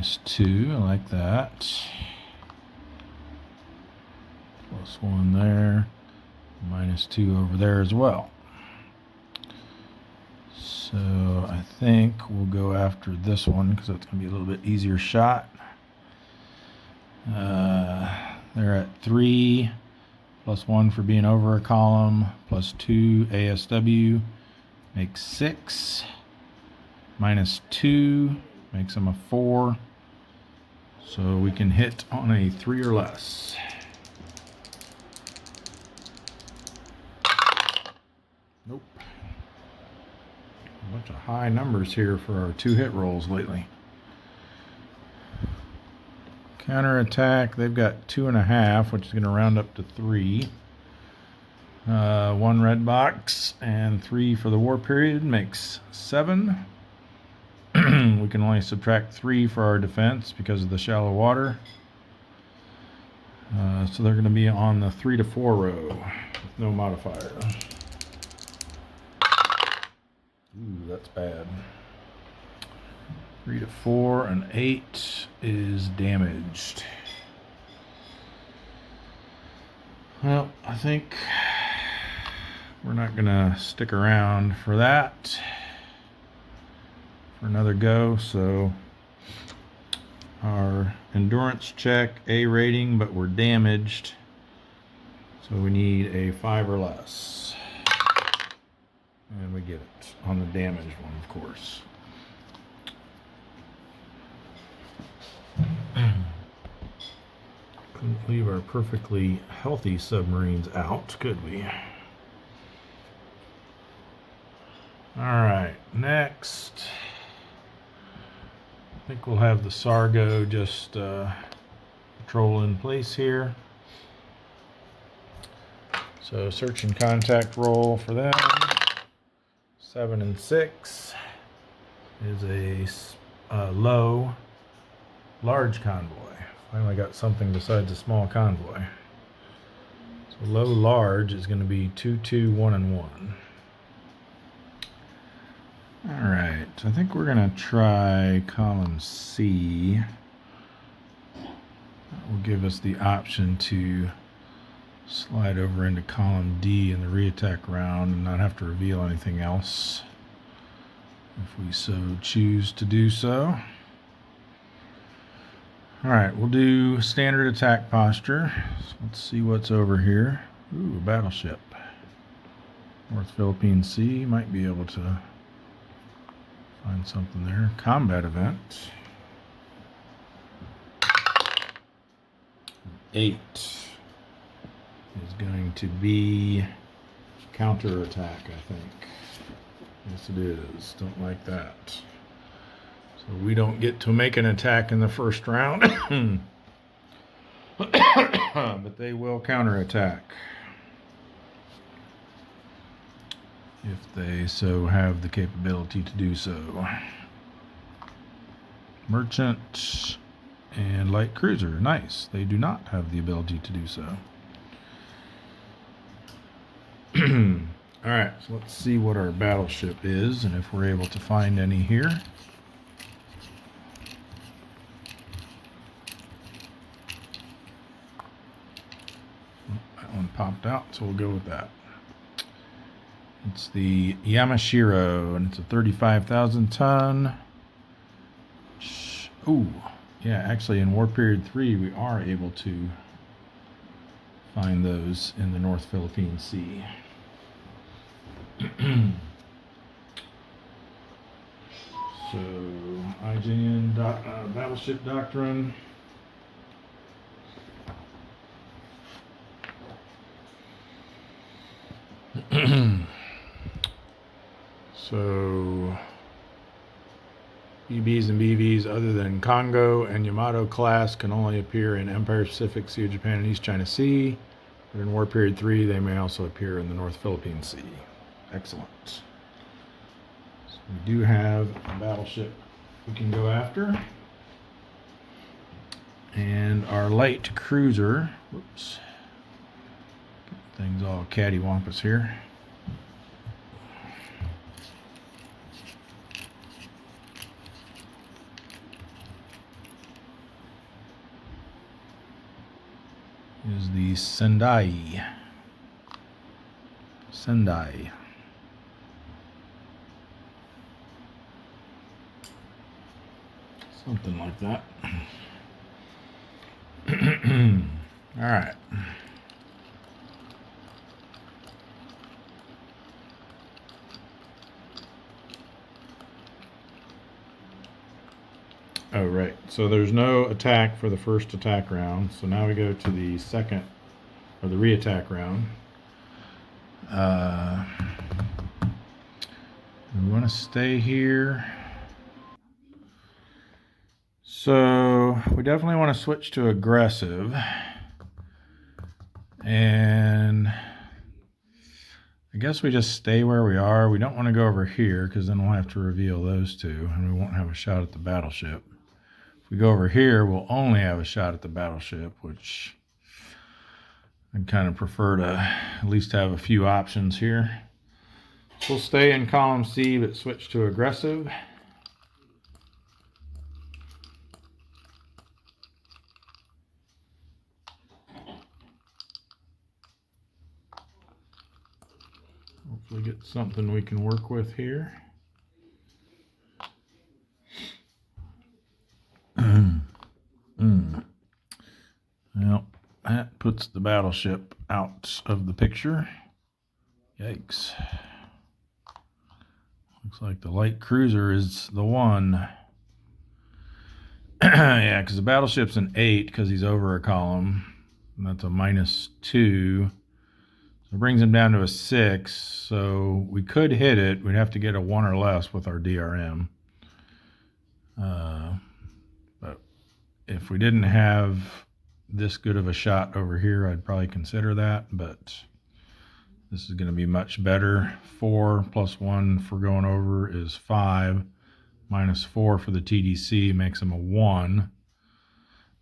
-2, I like that. +1 there, -2 over there as well. So I think we'll go after this one because that's going to be a little bit easier shot. They're at 3, +1 for being over a column, +2 ASW makes 6, -2 makes them a 4. So we can hit on a 3 or less. Nope. A bunch of high numbers here for our 2-hit rolls lately. Counterattack, they've got 2.5, which is going to round up to 3. 1 red box and 3 for the war period makes 7. We can only subtract 3 for our defense because of the shallow water. So they're going to be on the 3 to 4 row with no modifier. Ooh, that's bad. 3 to 4 and 8 is damaged. Well, I think we're not going to stick around for that. For another go, so our endurance check, A rating, but we're damaged, so we need a 5 or less, and we get it on the damaged one, of course. Couldn't leave our perfectly healthy submarines out, could we? All right, next. I think we'll have the Sargo just patrol in place here. So search and contact roll for them. 7 and 6 is a low, large convoy. Finally got something besides a small convoy. So low, large is going to be 2, 2, 1, and 1. Alright, I think we're going to try column C. That will give us the option to slide over into column D in the reattack round and not have to reveal anything else if we so choose to do so. Alright, we'll do standard attack posture. So let's see what's over here. Ooh, a battleship. North Philippine Sea, might be able to find something there. Combat event. 8 is going to be counterattack, I think. Yes, it is. Don't like that. So we don't get to make an attack in the first round. But they will counterattack if they so have the capability to do so. Merchant and light cruiser. Nice. They do not have the ability to do so. Alright, so let's see what our battleship is and if we're able to find any here. That one popped out, so we'll go with that. It's the Yamashiro, and it's a 35,000 ton. Ooh, yeah, actually in War Period 3 we are able to find those in the North Philippine Sea. So, IJN Battleship Doctrine. So BBs and BVs other than Congo and Yamato class can only appear in Empire Pacific, Sea of Japan, and East China Sea. But in War Period 3, they may also appear in the North Philippine Sea. Excellent. So we do have a battleship we can go after. And our light cruiser, whoops, things all cattywampus here. Is the Sendai. Something like that. All right. Oh, right. So there's no attack for the first attack round. So now we go to the second, or the re-attack round. We want to stay here. So we definitely want to switch to aggressive. And I guess we just stay where we are. We don't want to go over here because then we'll have to reveal those two and we won't have a shot at the battleship. If we go over here, we'll only have a shot at the battleship, which I'd kind of prefer to at least have a few options here. So we'll stay in column C, but switch to aggressive. Hopefully get something we can work with here. Well, that puts the battleship out of the picture. Yikes. Looks like the light cruiser is the one. Yeah, because the battleship's an 8 because he's over a column. And that's a -2. So it brings him down to a 6. So we could hit it. We'd have to get a 1 or less with our DRM. But if we didn't have this good of a shot over here, I'd probably consider that. But this is going to be much better. 4 + 1 for going over is 5. -4 for the TDC makes him a 1.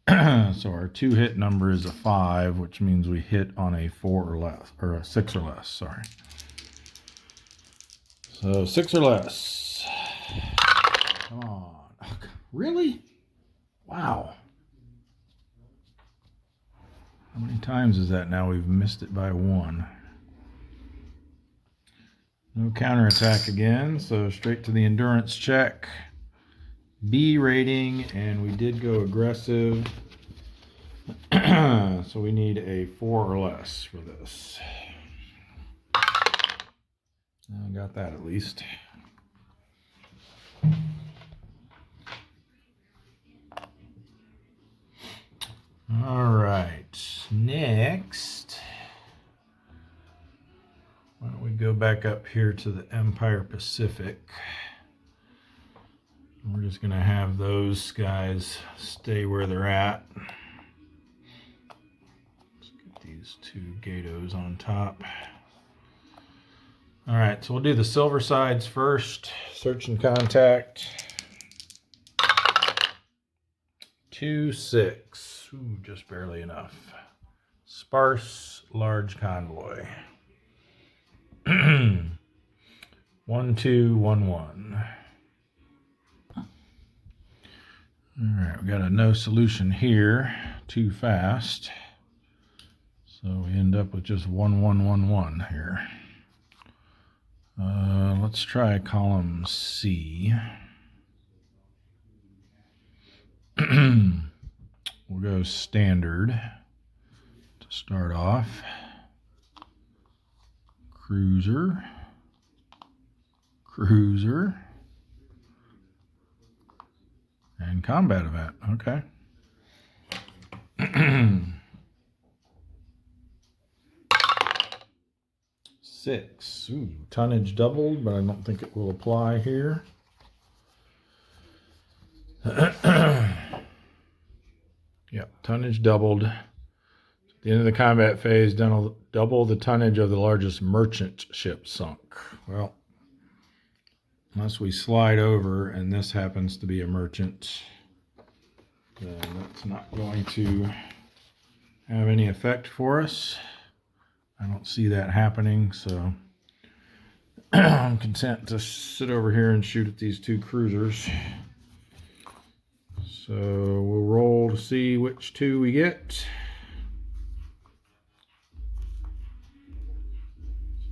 So our 2 hit number is a 5, which means we hit on a 4 or less, or a 6 or less, sorry. So 6 or less. Come on. Really? Wow. How many times is that now? We've missed it by 1. No counterattack again, so straight to the endurance check. B rating, and we did go aggressive. So we need a 4 or less for this. I got that at least. All right, next. Why don't we go back up here to the Empire Pacific. We're just going to have those guys stay where they're at. Let's get these 2 Gatos on top. All right, so we'll do the silver sides first. Search and contact. 2, 6. Ooh, just barely enough. Sparse, large convoy. 1, 2, 1, 1. All right, we got a no solution here. Too fast. So we end up with just 1, 1, 1, 1 here. Let's try column C. We'll go standard to start off. Cruiser. And combat event. Okay. 6. Ooh, tonnage doubled, but I don't think it will apply here. Yep, tonnage doubled. At the end of the combat phase, double the tonnage of the largest merchant ship sunk. Well, unless we slide over and this happens to be a merchant, then that's not going to have any effect for us. I don't see that happening, so I'm content to sit over here and shoot at these 2 cruisers. So we'll roll to see which 2 we get.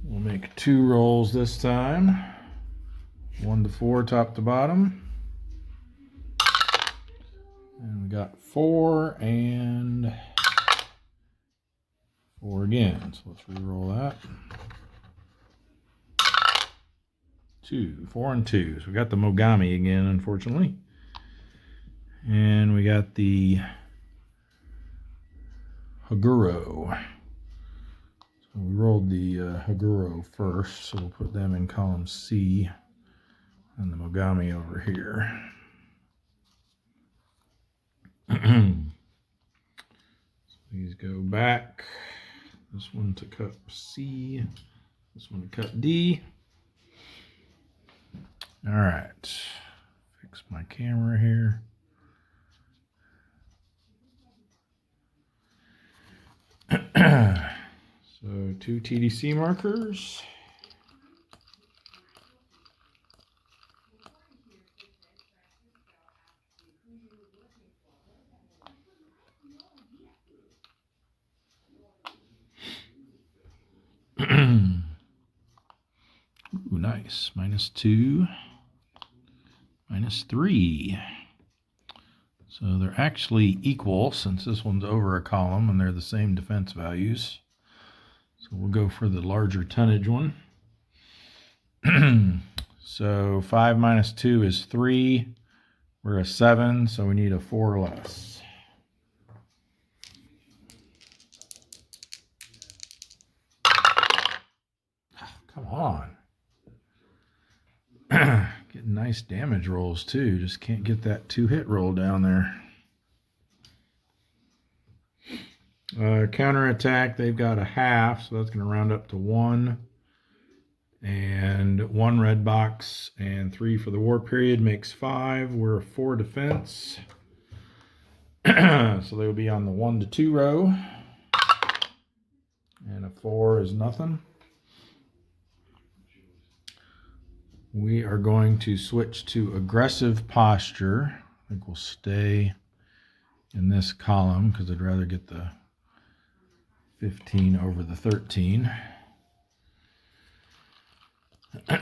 We'll make 2 rolls this time. 1 to 4, top to bottom. And we got 4 and 4 again. So let's re-roll that. 2, 4 and 2. So we got the Mogami again, unfortunately. And we got the Haguro. So we rolled the Haguro first, so we'll put them in column C and the Mogami over here. So these go back. This one to cut C, this one to cut D. All right, fix my camera here. So 2 TDC markers. Ooh, nice. -2, -3. So they're actually equal since this one's over a column and they're the same defense values. So we'll go for the larger tonnage one. So 5 minus 2 is 3. We're a 7, so we need a 4 or less. Come on. Getting nice damage rolls too. Just can't get that 2-hit roll down there. Counterattack, they've got a half, so that's going to round up to 1. And 1 red box and 3 for the war period makes 5. We're a 4 defense. So they will be on the 1 to 2 row. And a 4 is nothing. We are going to switch to aggressive posture. I think we'll stay in this column because I'd rather get the 15 over the 13. All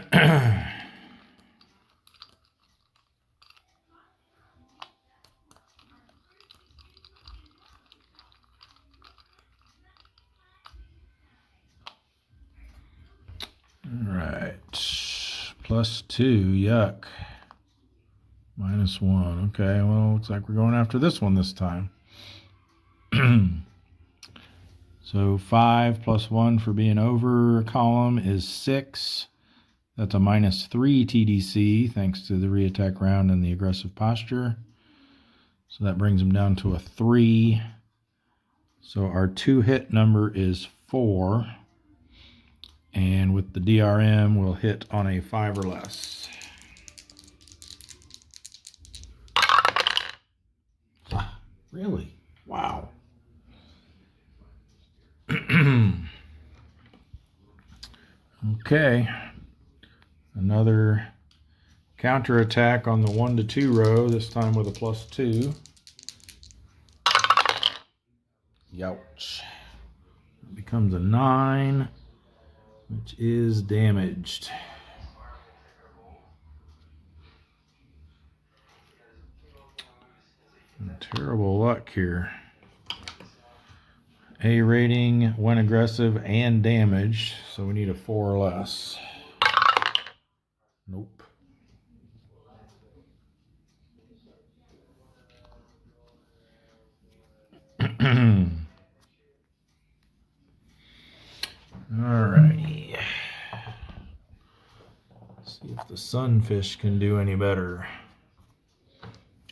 right. +2, yuck. -1, okay, well, looks like we're going after this one this time. So 5 + 1 for being over a column is 6. That's a -3 TDC, thanks to the reattack round and the aggressive posture. So that brings them down to a 3. So our 2-hit number is 4. And with the DRM, we'll hit on a 5 or less. Really? Wow. Okay. Another counterattack on the 1 to 2 row, this time with a +2. Youch. It becomes a 9. Which is damaged. Terrible luck here. A rating, 1 aggressive and damaged, so we need a 4 or less. Nope. All righty. the sunfish can do any better.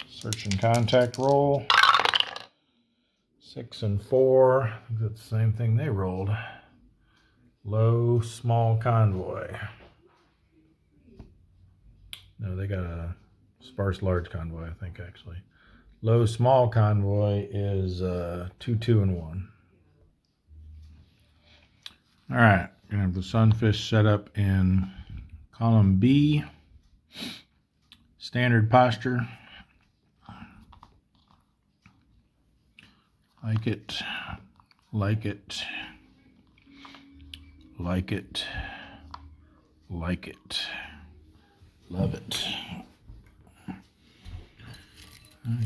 Search and contact roll. 6 and 4. I think that's the same thing they rolled. Low, small convoy. No, they got a sparse, large convoy, I think, actually. Low, small convoy is 2, 2, and 1. All right, gonna have the sunfish set up in column B. Standard posture. Like it, like it, like it, like it, love it.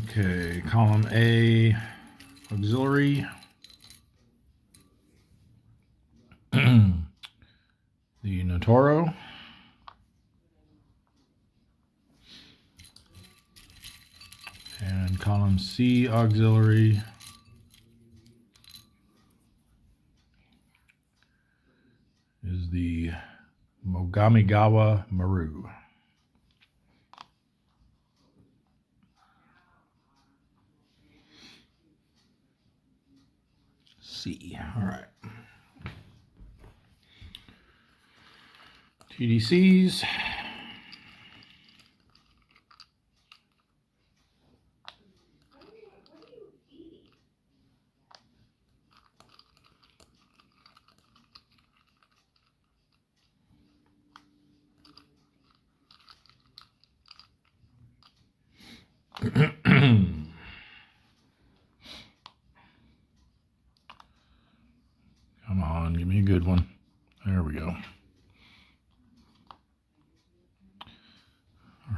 Okay, column A, auxiliary. The Notoro. And column C, auxiliary. Is the Mogamigawa Maru. C. All right. TDCs. Come on, give me a good one. There we go.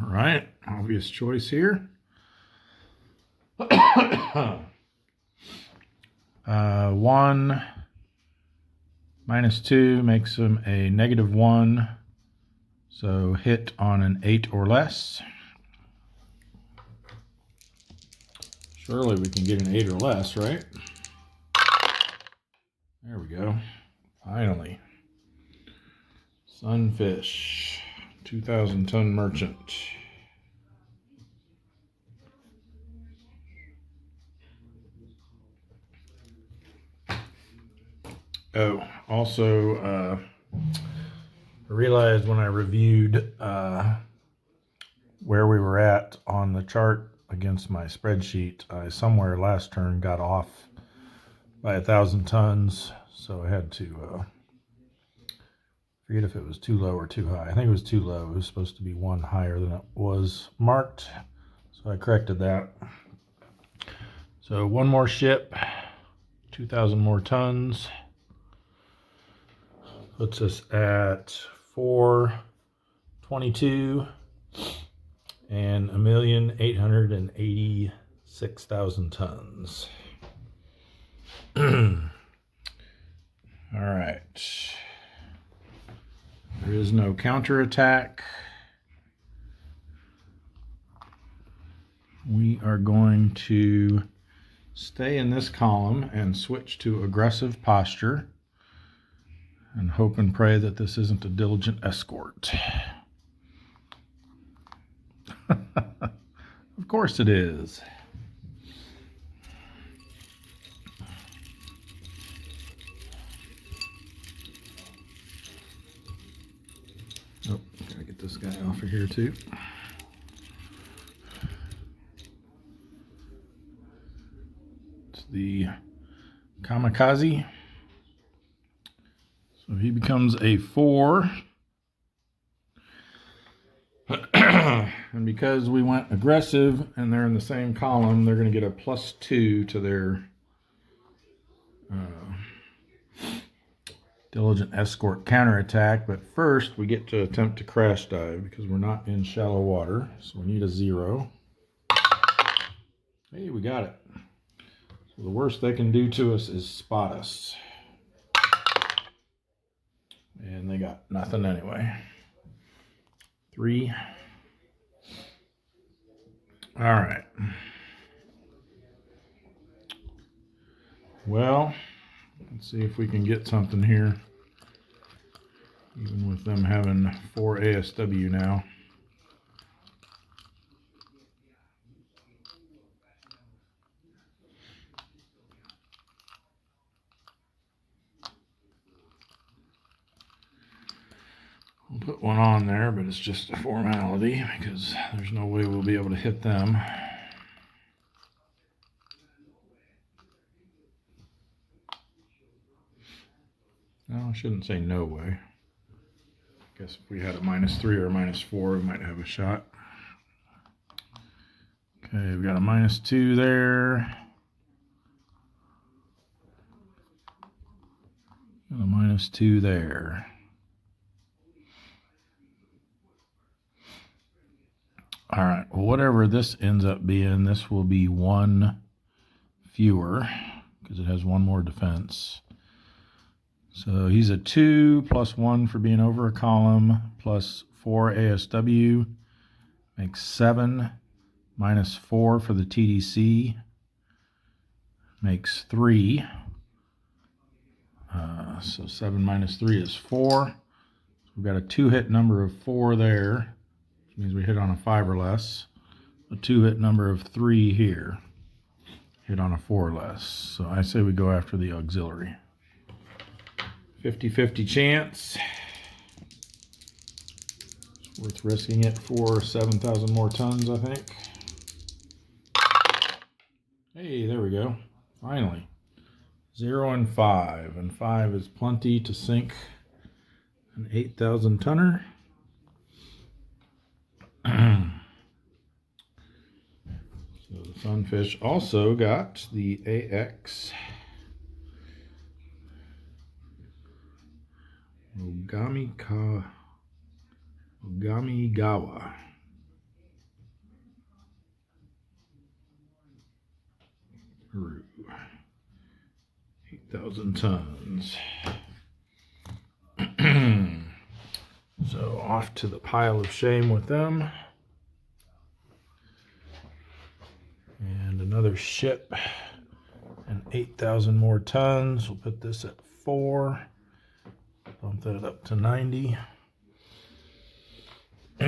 All right, obvious choice here. 1 minus 2 makes him a -1. So hit on an 8 or less. Surely we can get an 8 or less, right? There we go. Finally. Sunfish. 2,000-ton merchant. Oh, also, I realized when I reviewed where we were at on the chart against my spreadsheet, I somewhere last turn got off by 1,000 tons, so I had to forget if it was too low or too high. I think it was too low. It was supposed to be 1 higher than it was marked, so I corrected that. So 1 more ship, 2,000 more tons, puts us at 422 and 1,886,000 tons. All right. There is no counterattack. We are going to stay in this column and switch to aggressive posture and hope and pray that this isn't a diligent escort. Of course it is. Oh, gotta get this guy off of here too. It's the Kamikaze. So he becomes a 4. And because we went aggressive and they're in the same column, they're going to get a +2 to their diligent escort counterattack. But first, we get to attempt to crash dive because we're not in shallow water. So we need a 0. Hey, we got it. So the worst they can do to us is spot us. And they got nothing anyway. 3. All right. Well, let's see if we can get something here. even with them having 4 ASW now. We'll put one on there, but it's just a formality because there's no way we'll be able to hit them. No, I shouldn't say no way. I guess if we had a -3 or a -4, we might have a shot. Okay, we've got a -2 there. And a -2 there. All right, well, whatever this ends up being, this will be 1 fewer because it has 1 more defense. So he's a 2 plus 1 for being over a column plus 4 ASW makes 7 -4 for the TDC makes 3. So 7 -3 is 4. We've got a 2-hit number of 4 there, which means we hit on a 5 or less. A 2-hit number of 3 here, hit on a 4 or less. So I say we go after the auxiliary. 50-50 chance. It's worth risking it for 7,000 more tons, I think. Hey, there we go. Finally. 0 and 5. And 5 is plenty to sink an 8,000 tonner. So the Sunfish also got the AX Ogamigawa. Peru. 8,000 tons. So off to the pile of shame with them. And another ship and 8,000 more tons. We'll put this at 4. Bump that up to 90. All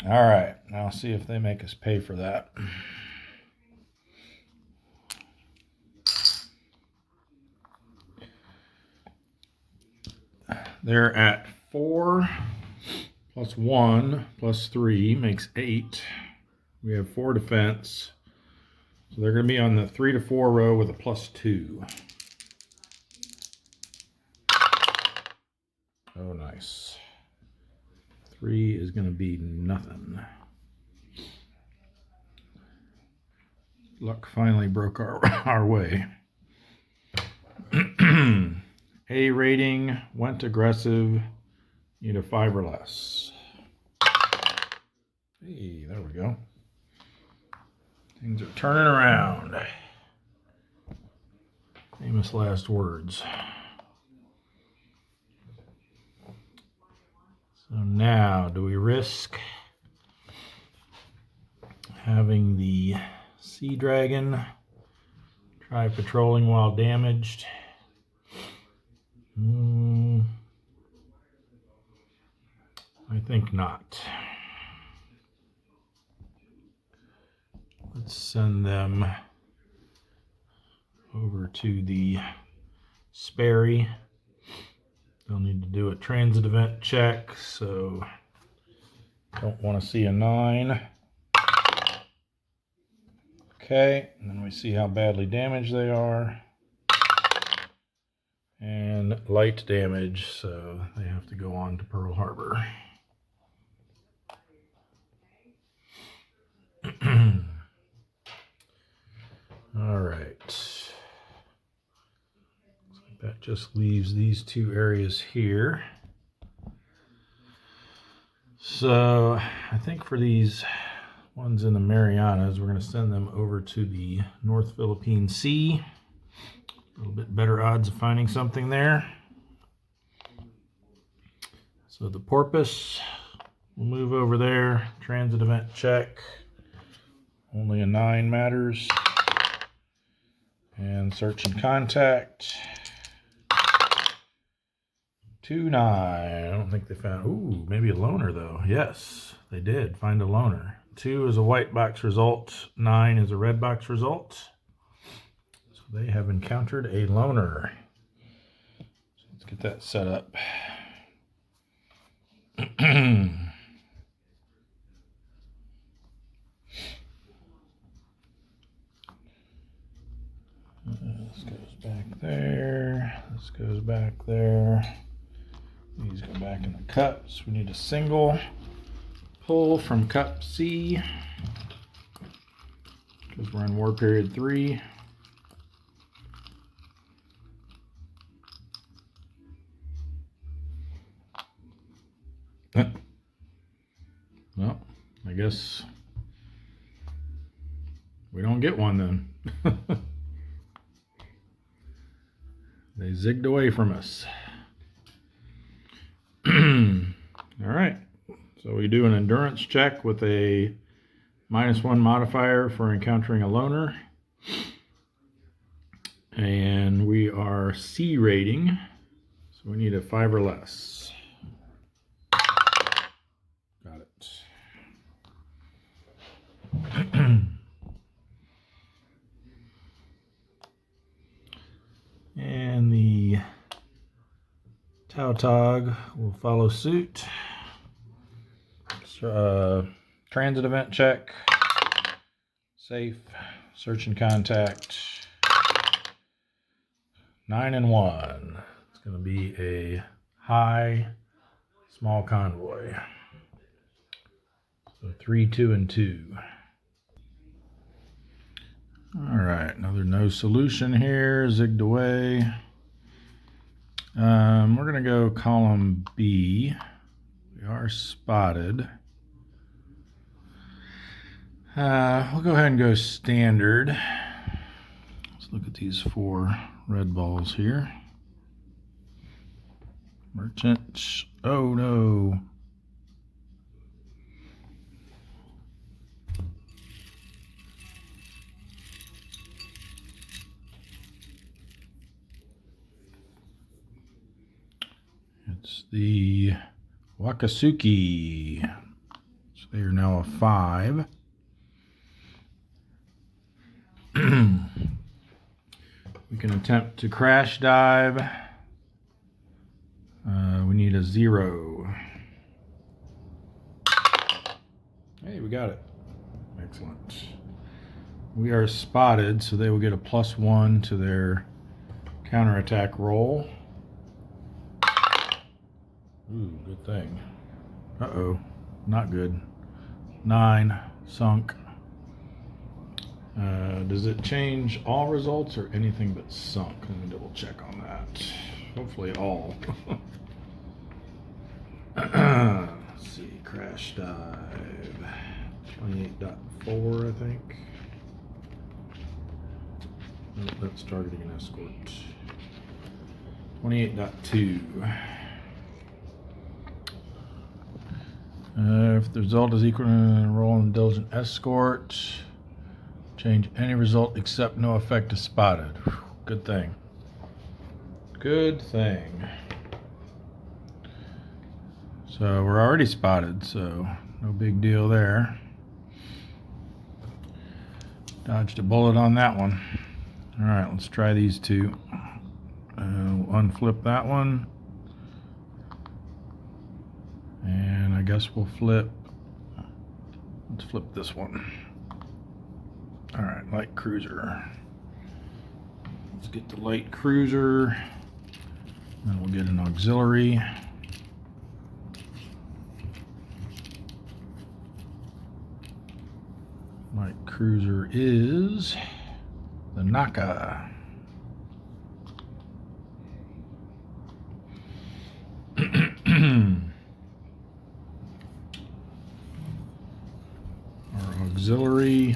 right, now see if they make us pay for that. They're at 4 plus 1 plus 3 makes 8. We have 4 defense. So they're going to be on the 3 to 4 row with a +2. Oh, nice. 3 is going to be nothing. Luck finally broke our way. A rating, went aggressive, need a 5 or less. Hey, there we go. Things are turning around. Famous last words. So now, do we risk having the Sea Dragon try patrolling while damaged? I think not. Let's send them over to the Sperry. They'll need to do a transit event check, so don't want to see a 9. Okay, and then we see how badly damaged they are. And light damage, so they have to go on to Pearl Harbor. All right. Looks like that just leaves these 2 areas here. So I think for these ones in the Marianas, we're going to send them over to the North Philippine Sea. A little bit better odds of finding something there. So the Porpoise will move over there. Transit event check. Only a 9 matters. And search and contact. 2-9. I don't think they found. Ooh, maybe a loner though. Yes, they did find a loner. 2 is a white box result. 9 is a red box result. So they have encountered a loner. So let's get that set up. This goes back there. This goes back there. These go back in the cups. We need a single pull from cup C because we're in war period 3. Well, I guess we don't get one then. They zigged away from us. All right. So we do an endurance check with a -1 modifier for encountering a loner. And we are C rating. So we need a 5 or less. Got it. And the Tautog will follow suit. Transit event check. Safe. Search and contact. 9 and 1. It's going to be a high, small convoy. So 3, 2, and 2. All right, another no solution here, zigged away. We're going to go column B. We are spotted. We'll go ahead and go standard. Let's look at these 4 red balls here. Merchant. Oh no. It's the Wakasuki. So they are now a 5. We can attempt to crash dive. We need a 0. Hey, we got it. Excellent. We are spotted, so they will get a +1 to their counterattack roll. Ooh, good thing. Uh-oh, not good. 9, sunk. Does it change all results or anything but sunk? Let me double check on that. Hopefully all. Let's see, crash dive. 28.4, I think. Nope, that's targeting an escort. 28.2. If the result is equal to a roll in diligent escort, change any result except no effect is spotted. Good thing. Good thing. So we're already spotted, so no big deal there. Dodged a bullet on that one. All right, let's try these 2. We'll unflip that one. And I guess we'll flip. Let's flip this one. All right, light cruiser. Let's get the light cruiser. Then we'll get an auxiliary. Light cruiser is the Naka. Our auxiliary.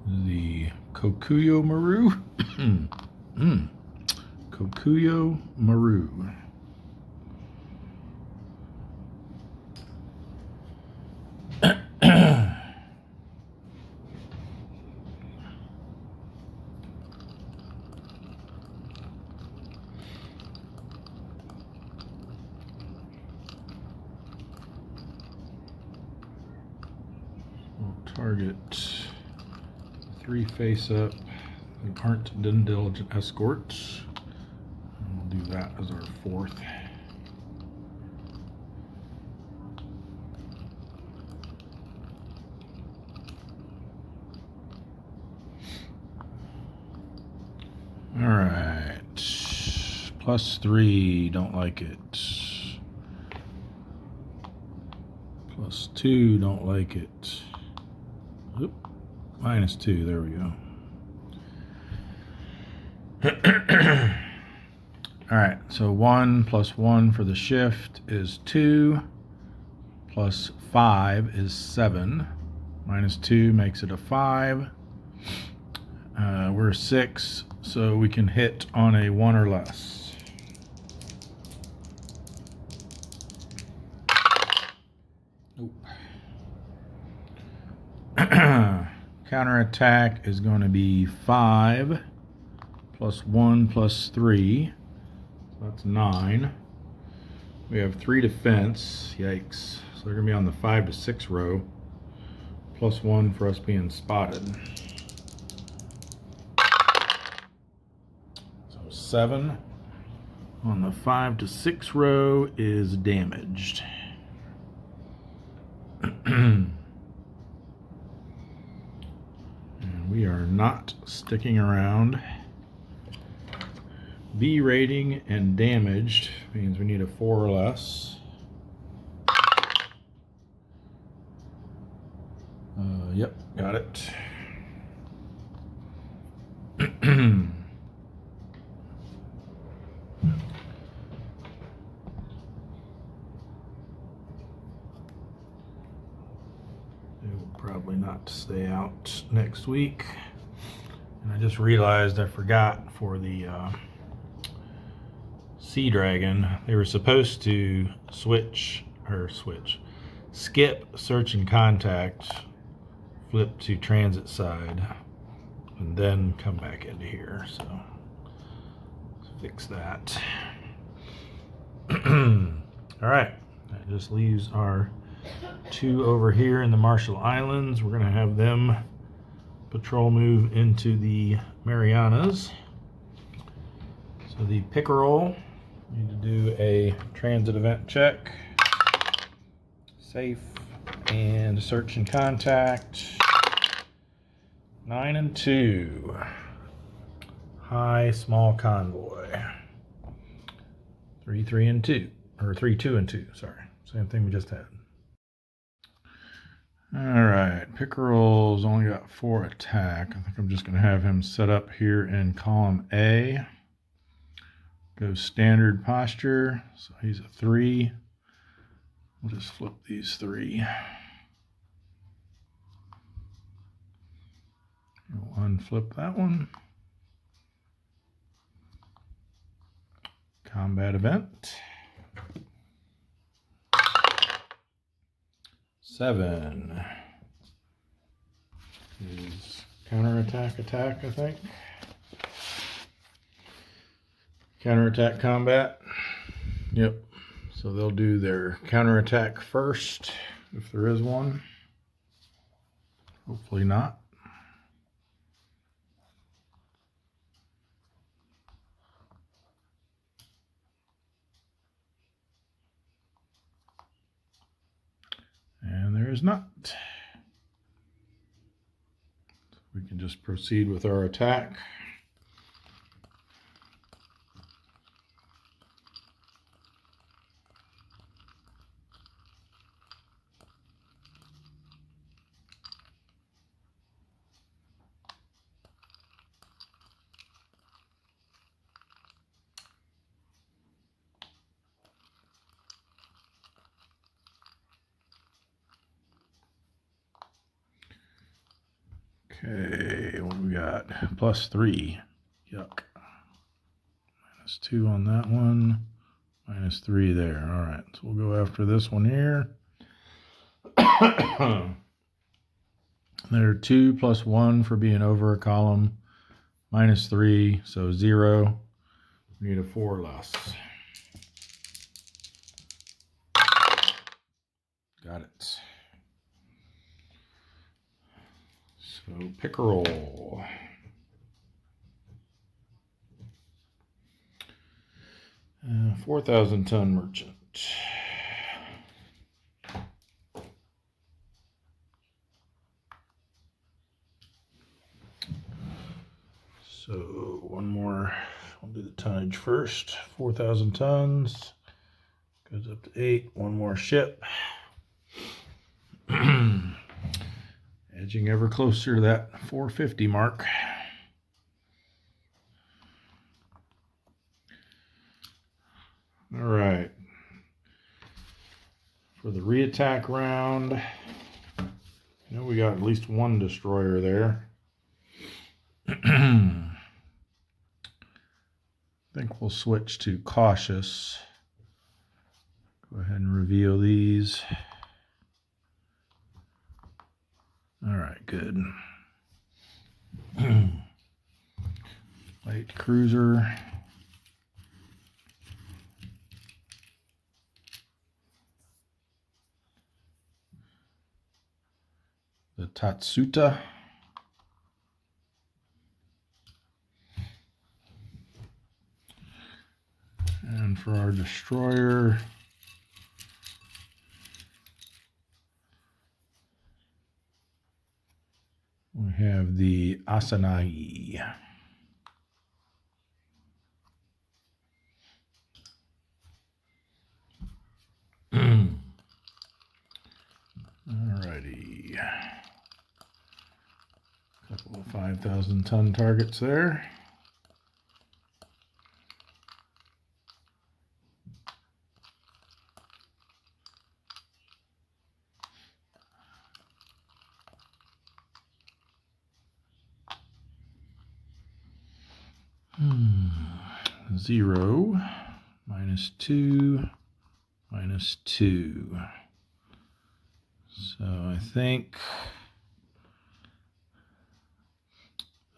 The Kokuyo Maru. Kokuyo Maru. Target 3 face up and aren't diligent escorts. And we'll do that as our 4th. All right, +3, don't like it. +2, don't like it. Oop, -2, there we go. All right, so 1 + 1 for the shift is 2, plus 5 is 7. -2 makes it a 5. We're 6, so we can hit on a 1 or less. Nope. Counterattack is going to be 5 plus 1 plus 3. So that's 9. We have 3 defense. Yikes. So they're going to be on the 5 to 6 row. +1 for us being spotted. So 7 on the 5 to 6 row is damaged. And we are not sticking around. B rating and damaged means we need a 4 or less. Yep, got it. They will probably not stay out next week. And I just realized I forgot for the Sea Dragon, they were supposed to skip search and contact, flip to transit side, and then come back into here. So let's fix that. All right, that just leaves our 2 over here in the Marshall Islands. We're gonna have them patrol move into the Marianas. So the Pickerel, need to do a transit event check. Safe and search and contact. 9 and 2. High small convoy. 3, 3 and 2, or 3, 2 and 2. Sorry, same thing we just had. All right, Pickerel's only got 4 attack. I think I'm just going to have him set up here in column A. Go standard posture, so he's a 3. We'll just flip these 3. We'll unflip that one. Combat event. 7 is counterattack attack, I think. Counterattack combat. Yep. So they'll do their counterattack first, if there is one. Hopefully not. And there is not. So we can just proceed with our attack. Okay, what we got? +3. Yuck. -2 on that one. -3 there. All right, so we'll go after this one here. There are 2 + 1 for being over a column. -3, so 0. We need a 4 or less. Got it. So pickerel. Uh, 4,000 ton merchant. So one more, I'll do the tonnage first. 4,000 tons, goes up to 8, one more ship. Edging ever closer to that 450 mark. All right. For the reattack round, you know we got at least one destroyer there. I think we'll switch to cautious. Go ahead and reveal these. All right, good. Light cruiser. The Tatsuta. And for our destroyer, we have the Asanagi. Alrighty. Couple of 5,000 ton targets there. Zero, -2, -2. So I think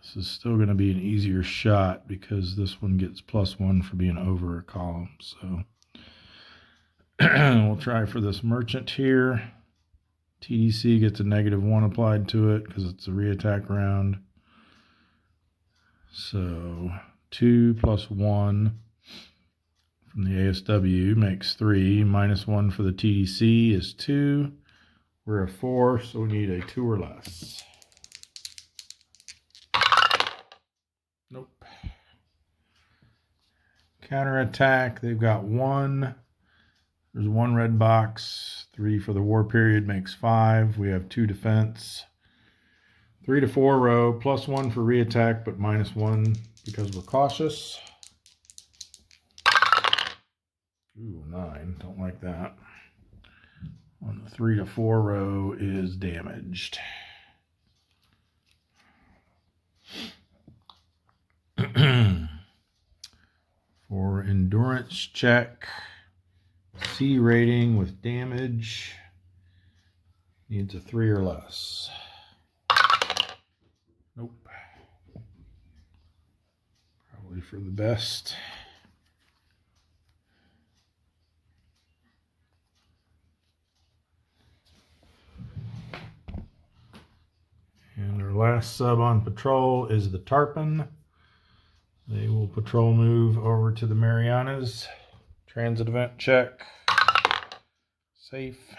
this is still going to be an easier shot because this one gets +1 for being over a column. So we'll try for this merchant here. TDC gets a -1 applied to it because it's a reattack round. So 2 + 1 from the ASW makes 3. -1 for the TDC is 2. We're a 4, so we need a 2 or less. Nope. Counterattack, they've got 1. There's 1 red box. 3 for the war period makes 5. We have 2 defense. 3 to 4 row, +1 for reattack, but -1 because we're cautious. Ooh, 9. Don't like that. On the 3 to 4 row is damaged. For endurance check, C rating with damage needs a 3 or less. Nope. Probably for the best. And our last sub on patrol is the Tarpon. They will patrol move over to the Marianas. Transit event check. Safe.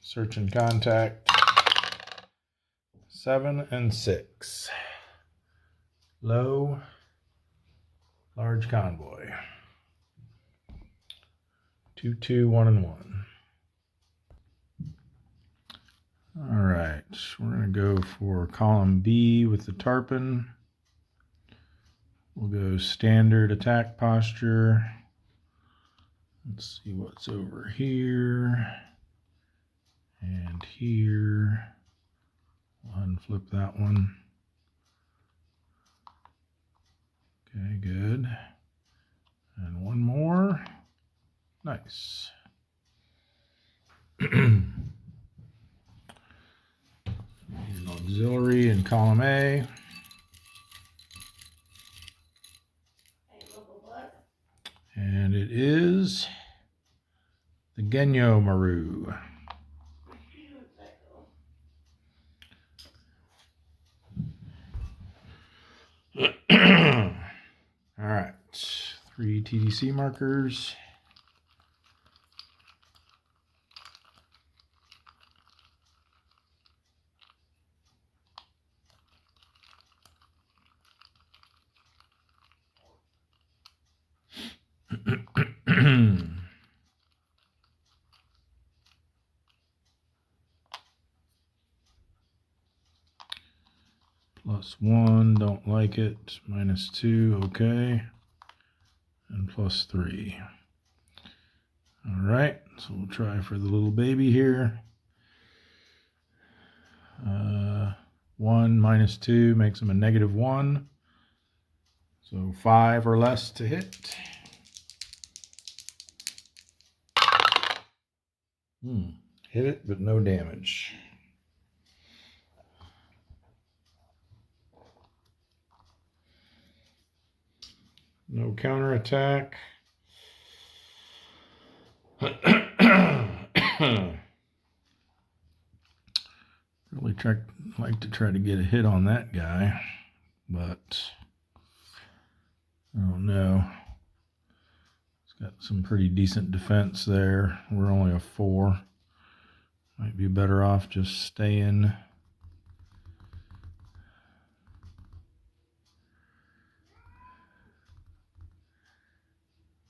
Search and contact. 7 and 6. Low. Large convoy. 2, 2, 1 and 1. All right, we're going to go for column B with the Tarpon. We'll go standard attack posture. Let's see what's over here and here. We'll unflip that one. Okay, good. And one more. Nice. An auxiliary in column A. And it is the Genyo Maru. 3 TDC markers. +1, don't like it. -2, okay. And +3. All right, so we'll try for the little baby here. 1 -2 makes him a -1. So 5 or less to hit. Hit it, but no damage. No counterattack. Really like to try to get a hit on that guy, but I don't know. It's got some pretty decent defense there. We're only a 4. Might be better off just staying.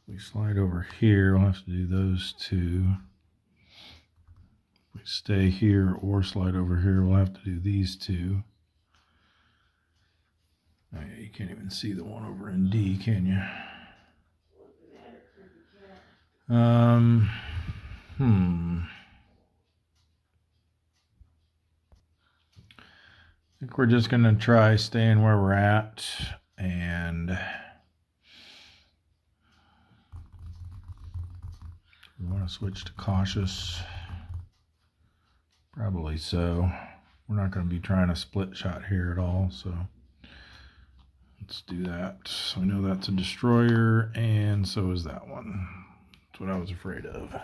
We slide over here, we'll have to do those 2. If we stay here or slide over here, we'll have to do these 2. Oh yeah, you can't even see the one over in D, can you? I think we're just going to try staying where we're at, and we want to switch to cautious. Probably so. We're not going to be trying a split shot here at all, so let's do that. So I know that's a destroyer, and so is that one. That's what I was afraid of.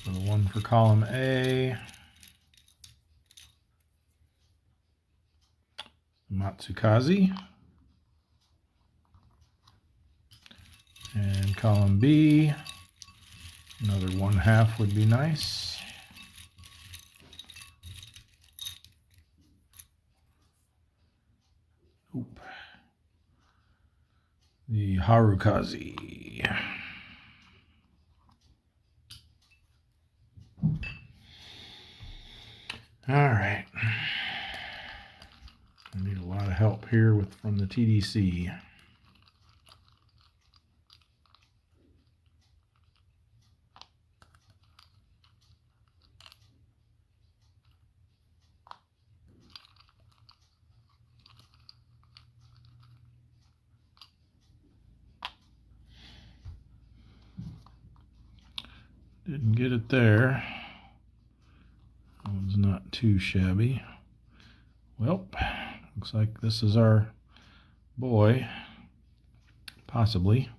So 1 for column A. Matsukaze. And column B, another 1/2 would be nice. Oop. The Harukaze. All right. I need a lot of help here from the TDC. Didn't get it there. That one's not too shabby. Well, looks like this is our boy, possibly.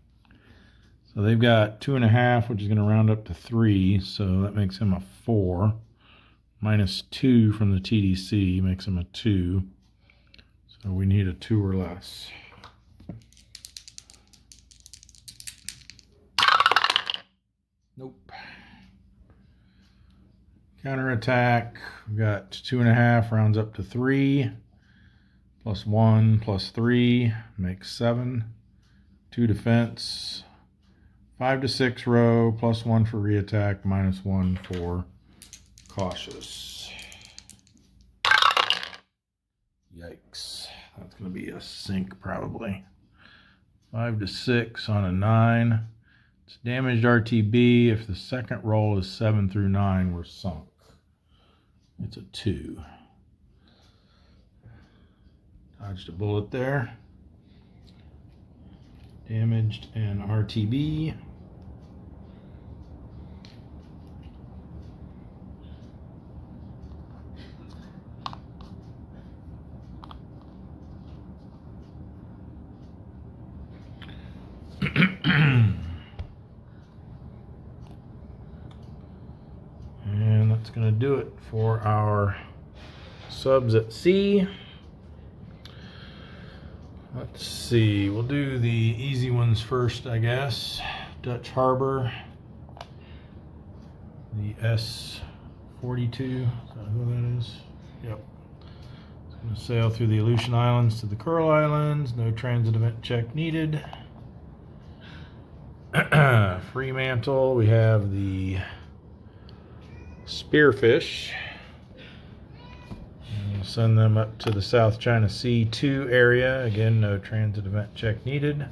So they've got 2.5, which is going to round up to 3, so that makes him a 4. -2 from the TDC makes him a 2. So we need a 2 or less. Nope. Counterattack, we've got 2.5, rounds up to 3. +1 +3 makes 7. 2 defense. 5 to 6 row, +1 for reattack, -1 for cautious. Yikes. That's going to be a sink probably. 5 to 6 on a 9. It's damaged RTB. If the second roll is 7 through 9, we're sunk. It's a 2. Dodged a bullet there. Damaged and RTB. And that's going to do it for our subs at C. Let's see, we'll do the easy ones first, I guess. Dutch Harbor, the S-42, is that who that is? Yep. It's going to sail through the Aleutian Islands to the Coral Islands, no transit event check needed. Fremantle, we have the Spearfish. And we'll send them up to the South China Sea 2 area. Again, no transit event check needed.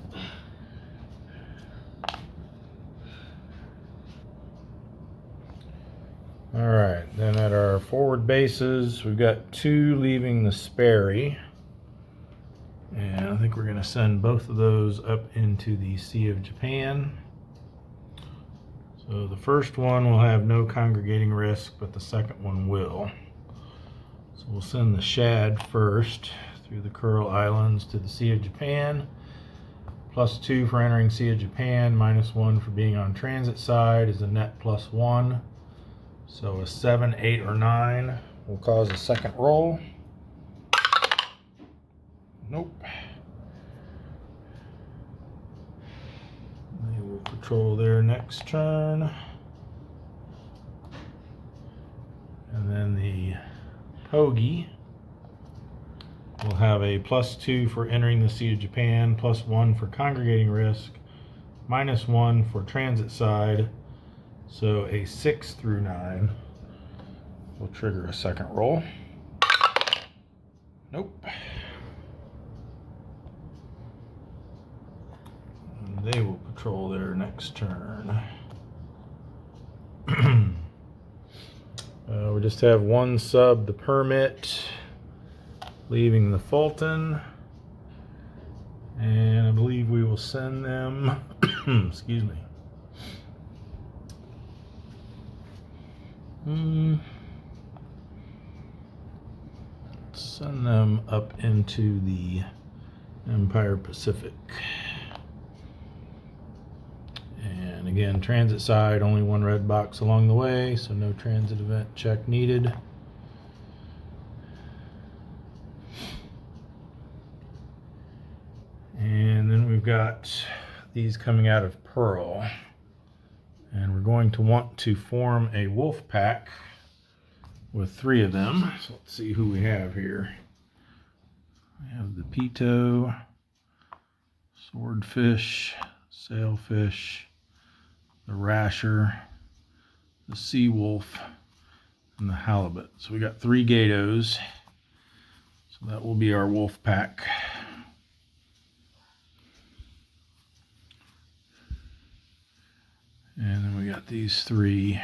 Alright, then at our forward bases, we've got 2 leaving the Sperry. And I think we're going to send both of those up into the Sea of Japan. So the first one will have no congregating risk, but the second one will. So we'll send the Shad first through the Coral Islands to the Sea of Japan. +2 for entering Sea of Japan, -1 for being on transit side is a net +1. So a 7, 8, or 9 will cause a second roll. Nope. They will patrol their next turn. And then the Hoagie will have a +2 for entering the Sea of Japan, +1 for congregating risk, -1 for transit side. So a 6 through 9 will trigger a second roll. Nope. They will patrol their next turn. We just have one sub, the Permit, leaving the Fulton. And I believe we will send them, excuse me. Send them up into the Empire Pacific. And again, transit side, only one red box along the way, so no transit event check needed. And then we've got these coming out of Pearl. And we're going to want to form a wolf pack with 3 of them. So let's see who we have here. We have the Pito, Swordfish, Sailfish, the Rasher, the Sea Wolf, and the Halibut. So we got 3 Gatos. So that will be our wolf pack. And then we got these 3.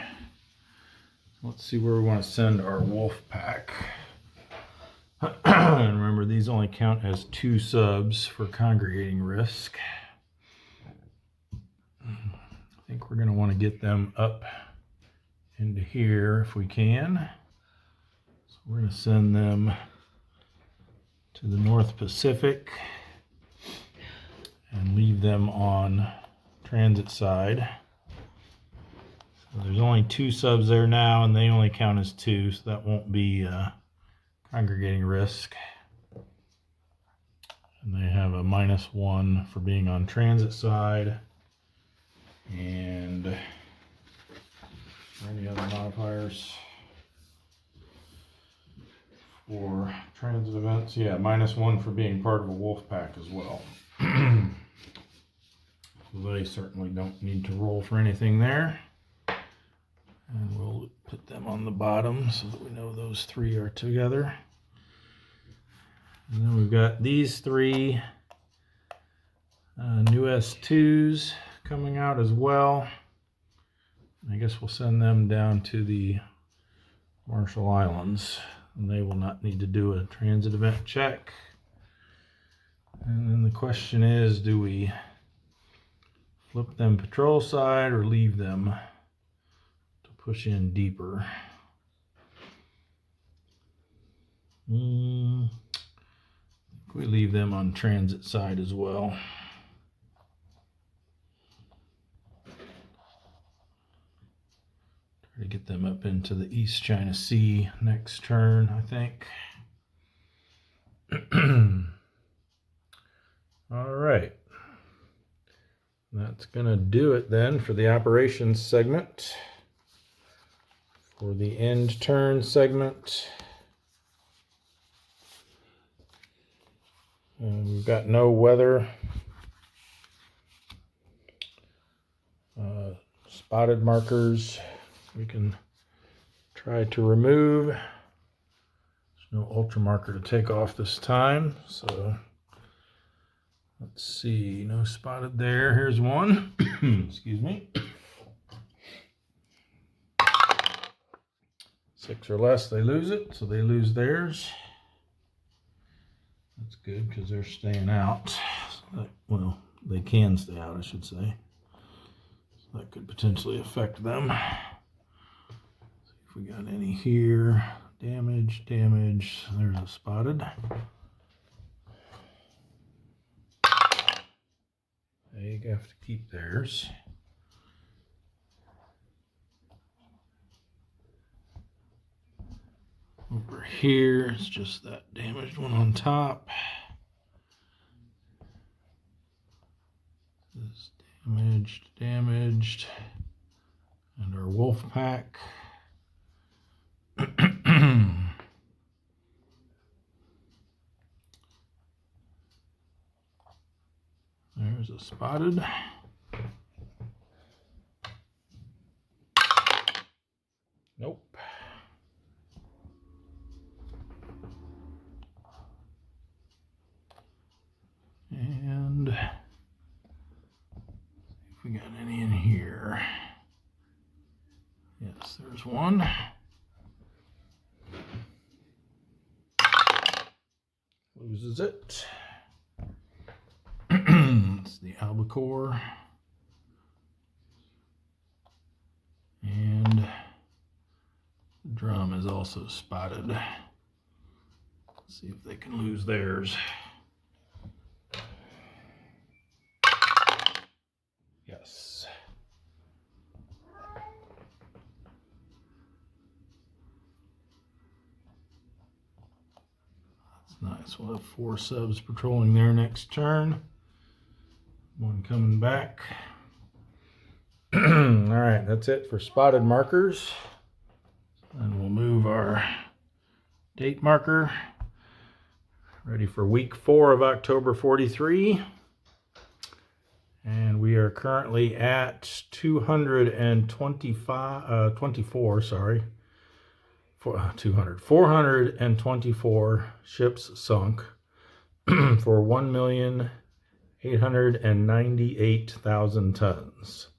Let's see where we want to send our wolf pack. And remember, these only count as 2 subs for congregating risk. I think we're going to want to get them up into here if we can. So we're going to send them to the North Pacific and leave them on transit side. So there's only 2 subs there now, and they only count as 2, so that won't be congregating risk. And they have a -1 for being on transit side. And any other modifiers for transit events? Yeah, -1 for being part of a wolf pack as well. They certainly don't need to roll for anything there. And we'll put them on the bottom so that we know those 3 are together. And then we've got these 3 new S2s coming out as well. I guess we'll send them down to the Marshall Islands, and they will not need to do a transit event check. And then the question is, do we flip them patrol side or leave them to push in deeper? We leave them on transit side as well. Try to get them up into the East China Sea next turn, I think. That's going to do it then for the operations segment. For the end turn segment, we've got no weather. Spotted markers we can try to remove. There's no ultra marker to take off this time, so let's see. No spotted there. Here's one. Excuse me. 6 or less, they lose it, so they lose theirs. That's good because they're staying out. Well, they can stay out, I should say. So that could potentially affect them. See if we got any here. Damage, damage. There's a spotted. They have to keep theirs. Over here, it's just that damaged one on top. This damaged, and our wolf pack. There's a spotted. Nope. And see if we got any in here. Yes, there's one. Loses it. It's the albacore. And the drum is also spotted. Let's see if they can lose theirs. Yes. That's nice. We'll have 4 subs patrolling there next turn. One coming back. All right, that's it for spotted markers. And we'll move our date marker. Ready for week 4 of October 43. And we are currently at 424 ships sunk for 1,898,000 tons.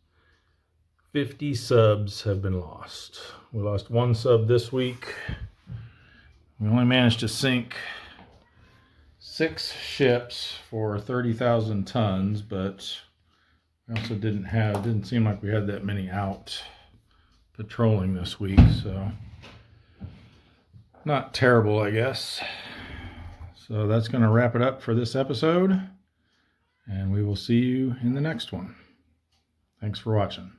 50 subs have been lost. We lost 1 sub this week. We only managed to sink 6 ships for 30,000 tons, but we also didn't seem like we had that many out patrolling this week, so not terrible, I guess. So that's going to wrap it up for this episode, and we will see you in the next one. Thanks for watching.